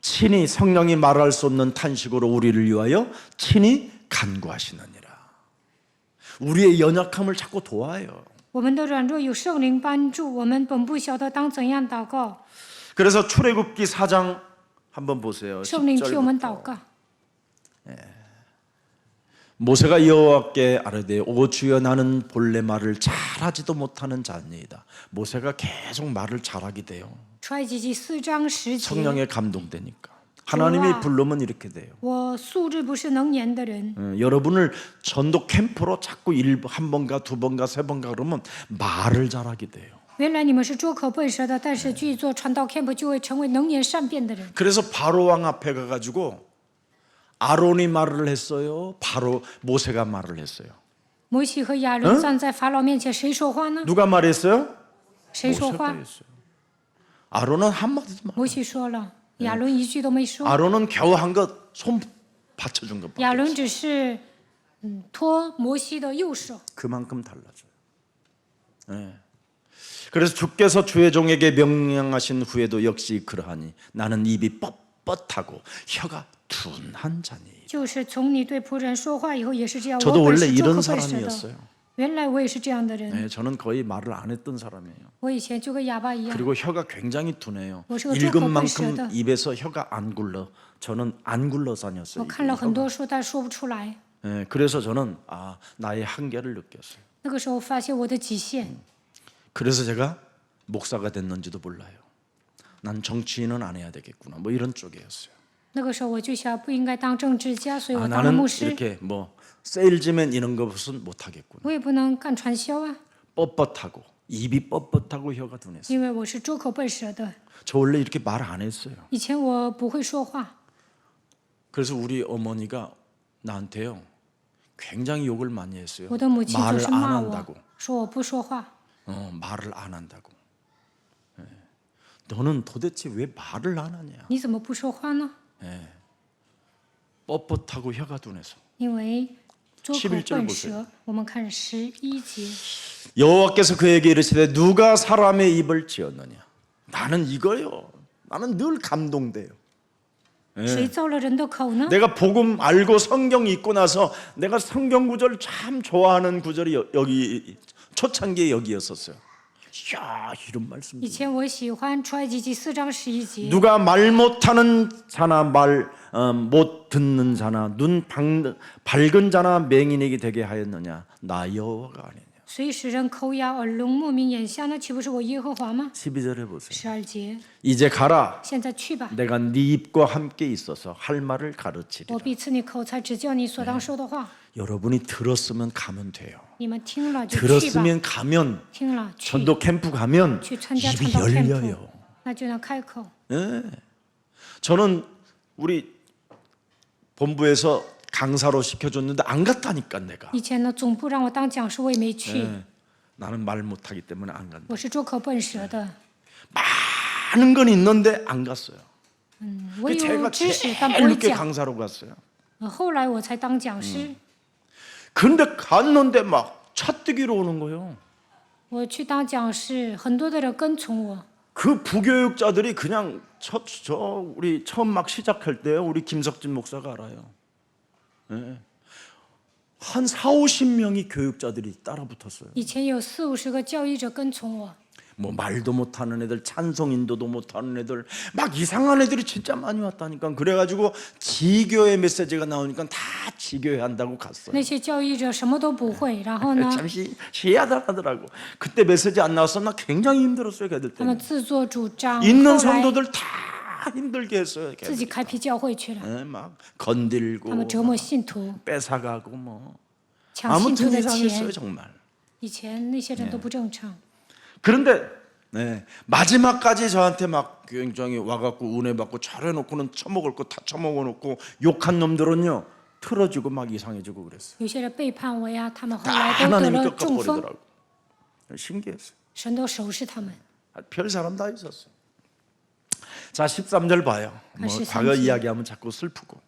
친히 성령이 말할 수 없는 탄식으로 우리를 위하여 친히 간구하시느니라. 우리의 연약함을 자꾸 도와요. 我们的软弱有圣灵帮助，我们本不晓得当怎样祷告， 그래서 출애굽기 4장 한번 보세요. 圣灵替我们 10절부터. 祷告。 모세가 여호와께 아뢰되 오 주여 나는 본래 말을 잘하지도 못하는 자니이다. 모세가 계속 말을 잘하게 돼요. 出埃及记4章10节， 성령에 감동되니까. 하나님이 부르면 이렇게 돼요. 我素质不是能言的人， 여러분을 전도 캠프로 자꾸 한 번가 두 번가 세 번가 그러면 말을 잘하게 돼요. 原来你们是拙口笨舌的，但是去做传道 camp 就会成为能言善辩的人。 그래서 바로 왕 앞에 가가지고 아론이 말을 했어요. 바로 모세가 말을 했어요. 摩西和亚伦站在法老面前，谁说话呢？ 누가 말했어요? 谁说 모세가 话？ 했어요. 아론은 한마디도 말. 摩西说了，亚伦一句都没说。 아론은 겨우 한 것 손 받쳐준 것밖에 亚 없어요. 伦只是托摩西的右手。 그만큼 달라져요. 네. 그래서 주께서 주의 종에게 명령하신 후에도 역시 그러하니 나는 입이 뻣뻣하고 혀가 둔한 자니. 就是从你对仆人说话以后也是这样。 저도 我本 원래 是拙 이런 口笨舌的， 사람이었어요. 原来我也是这样的人。 네, 저는 거의 말을 안 했던 사람이에요. 我以前就跟哑巴一样。 그리고 혀가 굉장히 둔해요. 뭐시고 읽은 조금 만큼 벌써도. 입에서 혀가 안 굴러. 저는 안 굴러 我 다녔어요. 看了很多书，但说不出来。 네, 그래서 저는 나의 한계를 느꼈어요. 那个时候发现我的极限， 그래서 제가 목사가 됐는지도 몰라요. 난 정치인은 안 해야 되겠구나. 뭐 이런 쪽이었어요. 那个时候我就想不应该当政治家，所以我当了 나는 牧师。 이렇게 뭐 세일즈맨 이런 것은 못 하겠구나. 我也不能干传销啊， 뻣뻣하고 입이 뻣뻣하고 혀가 둔했어요. 因为我是拙口笨舌的。 저 원래 이렇게 말 안 했어요. 以前我不会说话， 그래서 우리 어머니가 나한테요 굉장히 욕을 많이 했어요. 我的母亲总 말을 是 안 骂 한다고. 我，说我不说话。 말을 안 한다고. 예. 너는 도대체 왜 말을 안 하냐? 你怎么不说话呢？ 뻣뻣하고 혀가 둔해서. 因为拙口 11절 笨 보세요 舌。我们看11节， 여호와께서 그에게 이르시되 누가 사람의 입을 지었느냐? 나는 이거요. 나는 늘 감동돼요. 谁造了人的口呢？ 내가 복음 알고 성경 읽고 나서 내가 성경 구절 참 좋아하는 구절이 여기 초창기에 여기였었어요. 야 이런 말씀. 以前我喜欢出埃及记4章11节。 누가 말 못하는 자나 말 못 듣는 자나 눈 밝은 자나 맹인에게 되게 하였느냐? 나 여호와가 아니냐? 谁使人口哑耳聋目明眼瞎呢？岂不是我耶和华吗？ 12절에 보세요. 12节， 이제 가라. 现在去吧， 내가 네 입과 함께 있어서 할 말을 가르치리라. 我必赐你口才，指教你所当说的话。 여러분이 들었으면 가면 돼요. 你们听了就去吧， 들었으면 가면 听了去 전도 캠프 가면 去参加 입이 传道 camp， 열려요. 那就能开口。 저는 우리 본부에서 강사로 시켜줬는데 안 갔다니까 내가. 以前呢，总部让我当讲师，我也没去， 나는 말 못하기 때문에 안 간다. 我是拙口笨舌的。 많은 건 있는데 안 갔어요. 我有 제가 知识，但不 제일 会 늦게 讲。 강사로 갔어요. 后来我才当讲师。 근데 갔는데 막 차뜨기로 오는 거예요. 我去当讲师，很多的人跟从我。 그 부교육자들이 그냥 우리 처음 막 시작할 때요. 우리 김석진 목사가 알아요. 한 40-50명이 교육자들이 따라 붙었어요. 以前有40-50个教育者跟从我， 뭐 말도 못하는 애들, 찬송 인도도 못하는 애들, 막 이상한 애들이 진짜 많이 왔다니까. 그래가지고 지교의 메시지가 나오니까 다 지교회 한다고 갔어요. 那些教育者什么都不会，然后呢， 참 희한하더라고. 그때 메시지 안 나왔어. 나 굉장히 힘들었어요, 걔들 他们 때문에. 自作主张， 있는 后来 성도들 다 힘들게 했어요. 自己 걔들. 开辟教会去了， 막 他 건들고 们折磨信徒， 뺏어가고 뭐 抢信徒 아무튼 的 이상했어요 钱。 정말. 以前那些人都不正常。 그런데 마지막까지 저한테 막 굉장히 와갖고 은혜 받고 잘해놓고는 처먹을 거 다 처먹어놓고 욕한 놈들은요 틀어지고 막 이상해지고 그랬어요. 有些人背叛我呀，他们后 다 来都得 하나님이 了中风， 꺾어버리더라고. 신기했어요. 神都收拾他们。별 사람 다 있었어요. 자, 13절 봐요. 뭐 13절. 과거 이야기하면 자꾸 슬프고.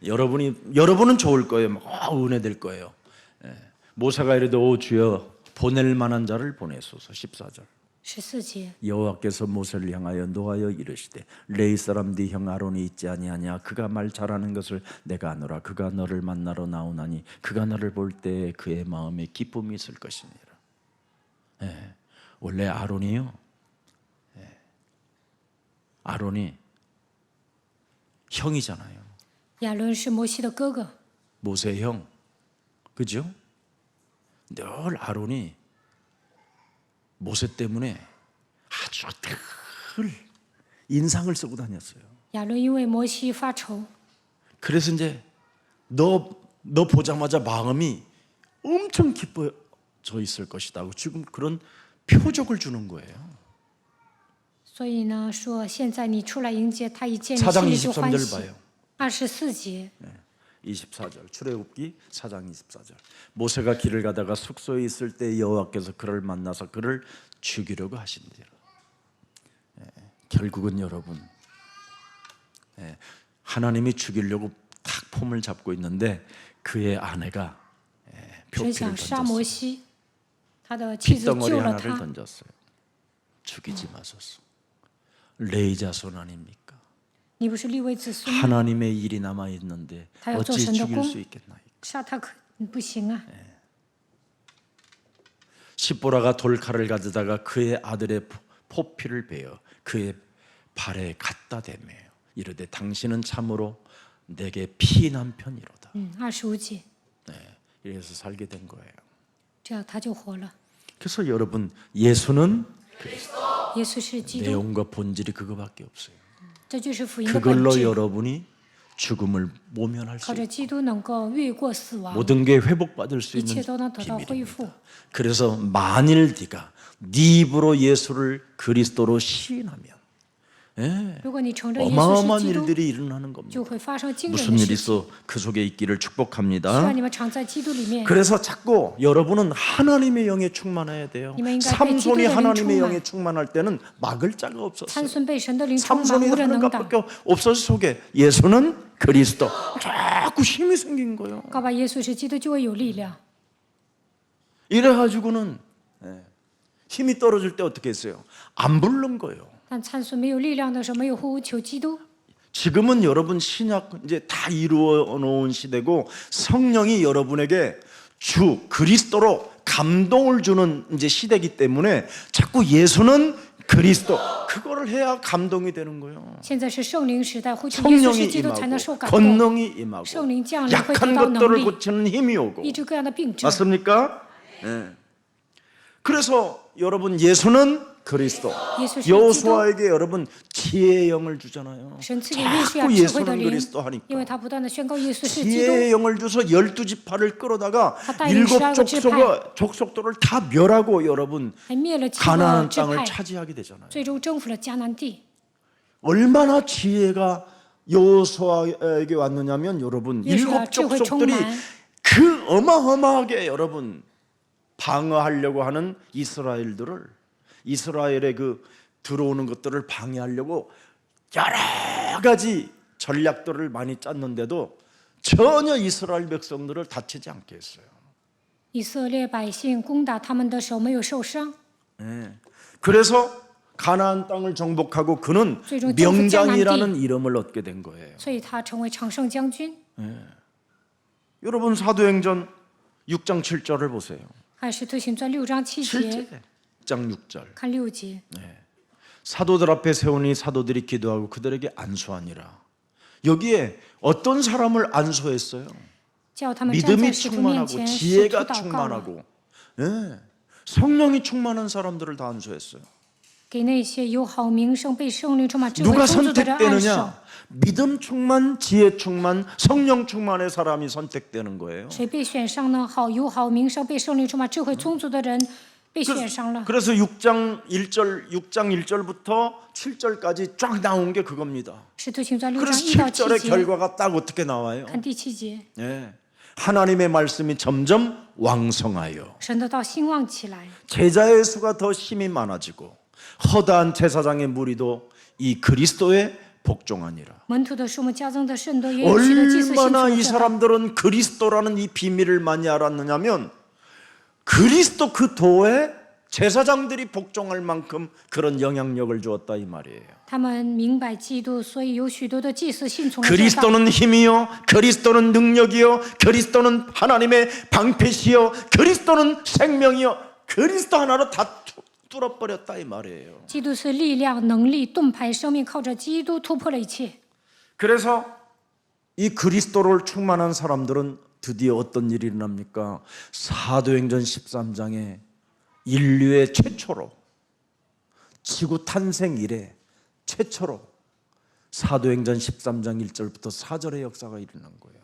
여러분은 좋을 거예요. 막 은혜될 거예요. 예. 모세가 이래도 오 주여 보낼 만한 자를 보내소서. 14절. 14节， 여호와께서 모세를 향하여 노하여 이르시되 레위 사람 네 형 아론이 있지 아니하냐 그가 말 잘하는 것을 내가 아노라 그가 너를 만나러 나오나니 그가 너를 볼 때 그의 마음에 기쁨이 있을 것이니라. 예. 원래 아론이요. 예. 아론이 형이잖아요. 亚伦是摩西的哥哥， 모세 형. 그죠? 늘 아론이 모세 때문에 아주 늘 인상을 쓰고 다녔어요. 亚伦因为摩西发愁， 그래서 이제 너 보자마자 마음이 엄청 기뻐져 있을 것이다. 지금 그런 표적을 주는 거예요. 所以呢说现在你出来迎接他，一见你 4장 心里就欢 23절 喜。 봐요. 24节， 24절 출애굽기 4장 24절. 모세가 길을 가다가 숙소에 있을 때 여호와께서 그를 만나서 그를 죽이려고 하신지라. 결국은 여러분 하나님이 죽이려고 탁 폼을 잡고 있는데 그의 아내가 神 표피를 想杀 던졌어요. 摩西，他的妻子 핏덩어리 救了 하나를 他。 던졌어요. 죽이지 마소서. 레위 자손 아닙니까? 你不是立位子孙吗？ 하나님의 일이 남아 있는데 他要做 어찌 神的 죽일 工 수 있겠나이까? 杀他不行啊！ 십보라가 돌칼을 가져다가 그의 아들의 포피를 베어 그의 발에 갖다 대매요. 이르되 당신은 참으로 내게 피난 편이로다. 25节， 이래서 살게 된 거예요. 这样他就活了。 그래서 여러분 예수는 耶稣是基督， 내용과 본질이 그거밖에 없어요. 这就是福音的本 그걸로 质。 여러분이 죽음을 모면할 수 靠着 있고 基督能够越过死亡， 모든 게 회복받을 수 一 있는 切都能得到恢 비밀입니다. 复。 그래서 만일 네가 네 입으로 예수를 그리스도로 시인하면 如果你承认耶稣 어마어마한 是基督， 일들이 일어나는 겁니다. 就会发生惊人 무슨 的 일이 事情。 있어 그 속에 있기를 希 축복합니다. 望你们常在基督里面。 그래서 자꾸 여러분은 하나님의 영에 충만해야 돼요. 이만 인간 삼손이 기도의 하나님의 충만. 영에 충만할 때는 막을 자가 없었어요. 参孙被神的灵充满， 삼손이 无人 하는 能挡。 것밖에 없었을 속에 예수는 그리스도. 자꾸 힘이 생긴 거예요. 告白耶稣是基督，就会有力量。 이래가지고는 힘이 떨어질 때 어떻게 했어요? 안 부른 거예요. 但参孙没有力量的时候，没有呼求基督。 지금은 여러분 신약 이제 다 이루어 놓은 시대고 성령이 여러분에게 주 그리스도로 감동을 주는 이제 시대이기 때문에 자꾸 예수는 그리스도 그거를 해야 감동이 되는 거예요. 现在是圣灵时代，呼求耶稣 성령이 是基督才能受 임하고 感动。 권능이 임하고 圣灵降临会 약한 得到能 것들을 力， 고치는 힘이 오고 医治各样的病症。 맞습니까? 네. 그래서 여러분 예수는 그리스도. 예수是 여호수아에게 여러분 지혜의 영을 주잖아요. 神赐给约书亚 자꾸 智慧的 예수는 灵， 그리스도 하니까 因为他不断的宣告耶稣是基督。 지혜의 영을 줘서 12지파를 끌어다가 다带领 일곱 12 족속들을 다 멸하고 여러분 还灭了七 가나안 个支 땅을 派， 차지하게 되잖아요. 最终征服了迦南地。 얼마나 지혜가 여호수아에게 왔느냐면 여러분 여호수아 일곱智慧 족속들이 充满。 그 어마어마하게 여러분 방어하려고 하는 이스라엘의 그 들어오는 것들을 방해하려고 여러 가지 전략들을 많이 짰는데도 전혀 이스라엘 백성들을 다치지 않게 했어요. 以色列百姓攻打他们的时候没有受伤， 그래서 가나안 땅을 정복하고 그는 최종 명장이라는 이름을 얻게 된 거예요. 所以他成为常胜将军。 여러분 사도행전 6장 7절을 보세요. 看使徒行传6章7节， 7장 6절. 看6节。 사도들 앞에 세우니 사도들이 기도하고 그들에게 안수하니라. 여기에 어떤 사람을 안수했어요? 叫他们站在 믿음이 使徒面 충만하고 前，使徒 지혜가 祷告了， 충만하고 성령이 충만한 사람들을 다 안수했어요. 给那些有好名声、被圣灵充满智慧 누가 充足的人按手。 선택되느냐? 믿음 충만, 지혜 충만, 성령 충만의 사람이 선택되는 거예요. 谁被选上呢？有好名声、被圣灵充满智慧充足的人被选上了。 그래서 6장 1절부터 7절까지 쫙 나온 게 그겁니다. 使徒行传6章 그래서 1到 7절의 7节， 결과가 딱 어떻게 나와요? 看第7节， 하나님의 말씀이 점점 왕성하여 神的道兴旺起来， 제자의 수가 더 힘이 많아지고 허다한 제사장의 무리도 이 그리스도의 복종하니라. 门徒的数目加增的甚多，也有许多祭司信 얼마나 从 이 这道。 사람들은 그리스도라는 이 비밀을 많이 알았느냐면 그리스도 그 도에 제사장들이 복종할 만큼 그런 영향력을 주었다 이 말이에요. 他们明白基督，所以有许多的祭司信从了这道。 그리스도는 힘이요, 그리스도는 능력이요, 그리스도는 하나님의 방패시요, 그리스도는 생명이요, 그리스도 하나로 다 뚫어버렸다 이 말이에요. 基督是力量、能力、盾牌、生命，靠着基督突破了一切。 그래서 이 그리스도를 충만한 사람들은 드디어 어떤 일이 일어납니까? 사도행전 13장에 인류의 최초로 지구 탄생 이래 최초로 사도행전 13장 1절부터 4절의 역사가 일어난 거예요.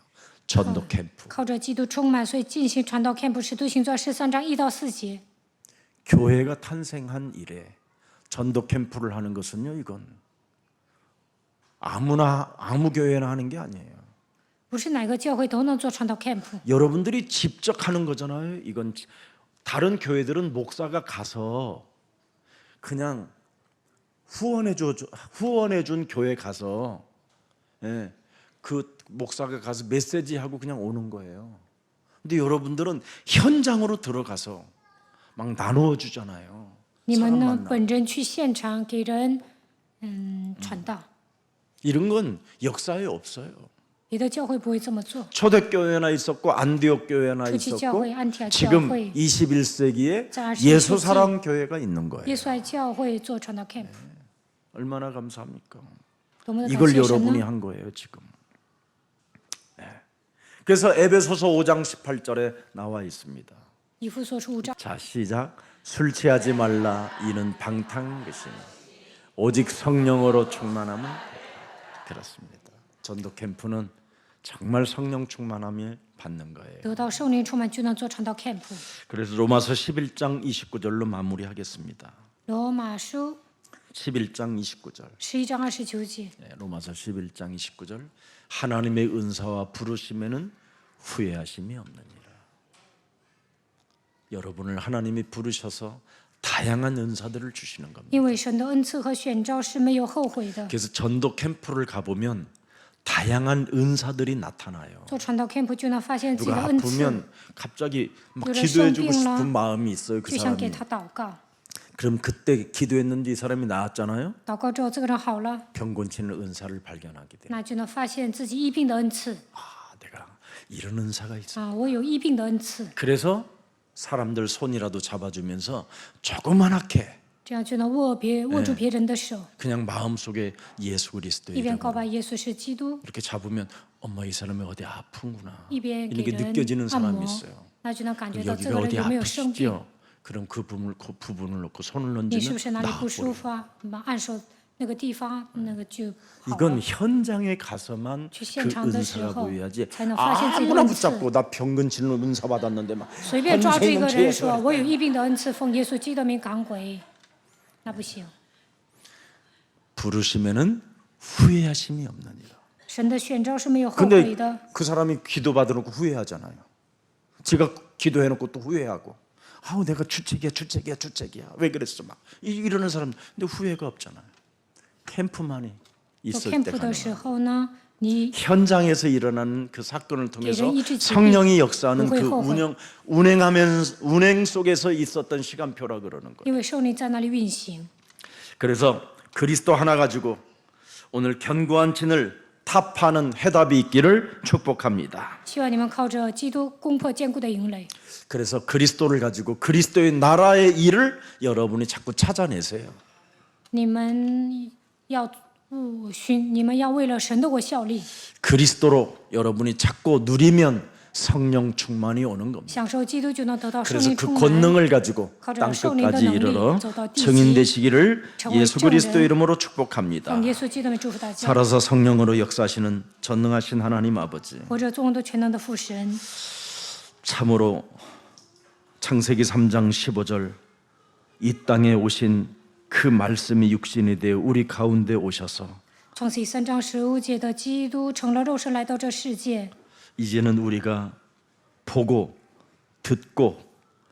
전도 캠프. 靠着基督充满，所以进行传道 camp， 使徒行传13章1到4节。 교회가 탄생한 이래 전도 캠프를 하는 것은요, 이건 아무나 아무 교회나 하는 게 아니에요. 不是哪个教会都能做传道 camp， 여러분들이 직접 하는 거잖아요. 이건 다른 교회들은 목사가 가서 그냥 후원해준 교회 가서 그 목사가 가서 메시지하고 그냥 오는 거예요. 근데 여러분들은 현장으로 들어가서 막 나누어 주잖아요. 你们 사람 呢 만나. 本人去现场给人传道， 이런 건 역사에 없어요. 别的教会不会这么做。 초대교회나 있었고 안디옥 교회나 초기 있었고 교회, 안티아 지금 교회. 21세기에 자, 예수사랑 교회가 있는 거예요. 耶稣爱教会做传道 camp， 얼마나 감사합니까? 多么的感 이걸 谢神 여러분이 呢！ 한 거예요 지금. 그래서 에베소서 5장 18절에 나와 있습니다. 以弗所书5章， 자, 시작. 술 취하지 말라. 이는 방탕한 것이니 오직 성령으로 충만함은 그렇습니다. 전도 캠프는 정말 성령 충만함을 받는 거예요. 得到圣灵充满就能做传道 camp。 그래서 로마서 11장 29절로 마무리하겠습니다. 罗马书 11장 29절. 11章29节， 네, 로마서 11장 29절. 하나님의 은사와 부르심에는 후회하심이 없느니라. 여러분을 하나님이 부르셔서 다양한 은사들을 주시는 겁니다. 因为神的恩赐和选召是没有后悔的。 그래서 전도 캠프를 가보면 다양한 은사들이 나타나요. 做传道 camp就能发现自己的 누가 恩赐， 아프면 갑자기 막 누가 기도해주고 생病了 싶은 마음이 있어요. 그 就想给 사람이. 他祷告。 그럼 그때 기도했는데 이 사람이 나았잖아요. 祷告之后，这个人好了， 병 고치는 은사를 발견하게 돼요. 那就能发现自己医病的恩赐 아, 내가 이런 은사가 있어. 啊！我有医病的恩赐， 그래서 사람들 손이라도 잡아주면서 조그만하게 这样就能握住别人的手， 그냥 마음속에 예수 그리스도의 一边 이름으로 告白耶稣是基督， 이렇게 잡으면 엄마 이 사람이 어디 아픈구나 一边给 이렇게 人 느껴지는 按 사람이 摩 있어요. ，那就能感觉到这 여기가 个人 어디 有没有生病， 아프시죠? 그럼 그 부분을 놓고 손을 你是 얹으면 不是哪里不舒 나아버려요. 服啊？按手那个地方，那个就好 이건 了。 현장에 가서만 去 그 现场的时 은사가 候 보여야지 才能发现自己的 아무나 恩赐。 붙잡고 나 병근 치는 은사 받았는데 막 随便抓住一个人说 한생명체에서 我有医病的恩赐，奉耶稣基督的名赶鬼，那不行。 부르시면은 후회하심이 없느니라. 神的选召是没有后 근데 悔的。 그 사람이 기도 받아놓고 후회하잖아요. 지가 기도해놓고 또 후회하고 아우 내가 주책이야 왜 그랬어 막 이러는 사람 근데 후회가 없잖아요. 캠프만이 做 있을 때 camp 的 가능한 时候呢，你 현장에서 일어나는 그 사건을 통해서 이런 일이 성령이 역사하는 그 후회. 운행 속에서 있었던 시간표라 그러는 거예요. 因为圣灵在那里运行。 그래서 그리스도 하나 가지고 오늘 견고한 진을 타파하는 해답이 있기를 축복합니다. 希望你们靠着基督攻破坚固的营垒。 그래서 그리스도를 가지고 그리스도의 나라의 일을 여러분이 자꾸 찾아내세요. 你们要你们要为了神的国效力， 그리스도로 여러분이 자꾸 누리면 성령 충만이 오는 겁니다. 享受基督就能得到圣 그래서 灵 그 充满。 권능을 가지고 가져 땅 성령의 끝까지 능력, 이르러 저도 뒤지, 증인 되시기를 정말 예수 그리스도 정말 이름으로 축복합니다. 奉耶稣基督的名祝福大家。 살아서 성령으로 역사하시는 전능하신 하나님 아버지, 活着众多全能的父神， 참으로 창세기 3장 15절 이 땅에 오신 그 말씀이 육신이 되어 우리 가운데 오셔서 创世3章15节的基督成了肉身来到这世界， 이제는 우리가 보고 듣고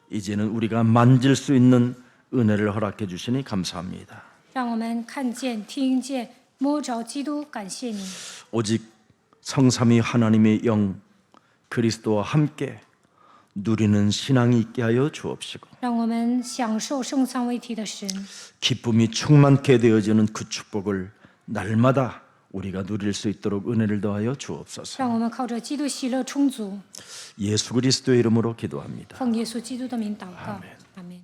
이제는 우리가 만질 수 있는 은혜를 허락해 주시니 감사합니다. 让我们看见、听见、摸着基督，感谢你。 오직 성삼위 하나님의 영 그리스도와 함께 누리는 신앙이 있게 하여 주옵시고 让我们享受圣三位一体的神， 기쁨이 충만케 되어지는 그 축복을 날마다 우리가 누릴 수 있도록 은혜를 더하여 주옵소서. 让我们靠着基督喜乐充足。 예수 그리스도의 이름으로 기도합니다. 奉耶稣基督的名祷告，阿门。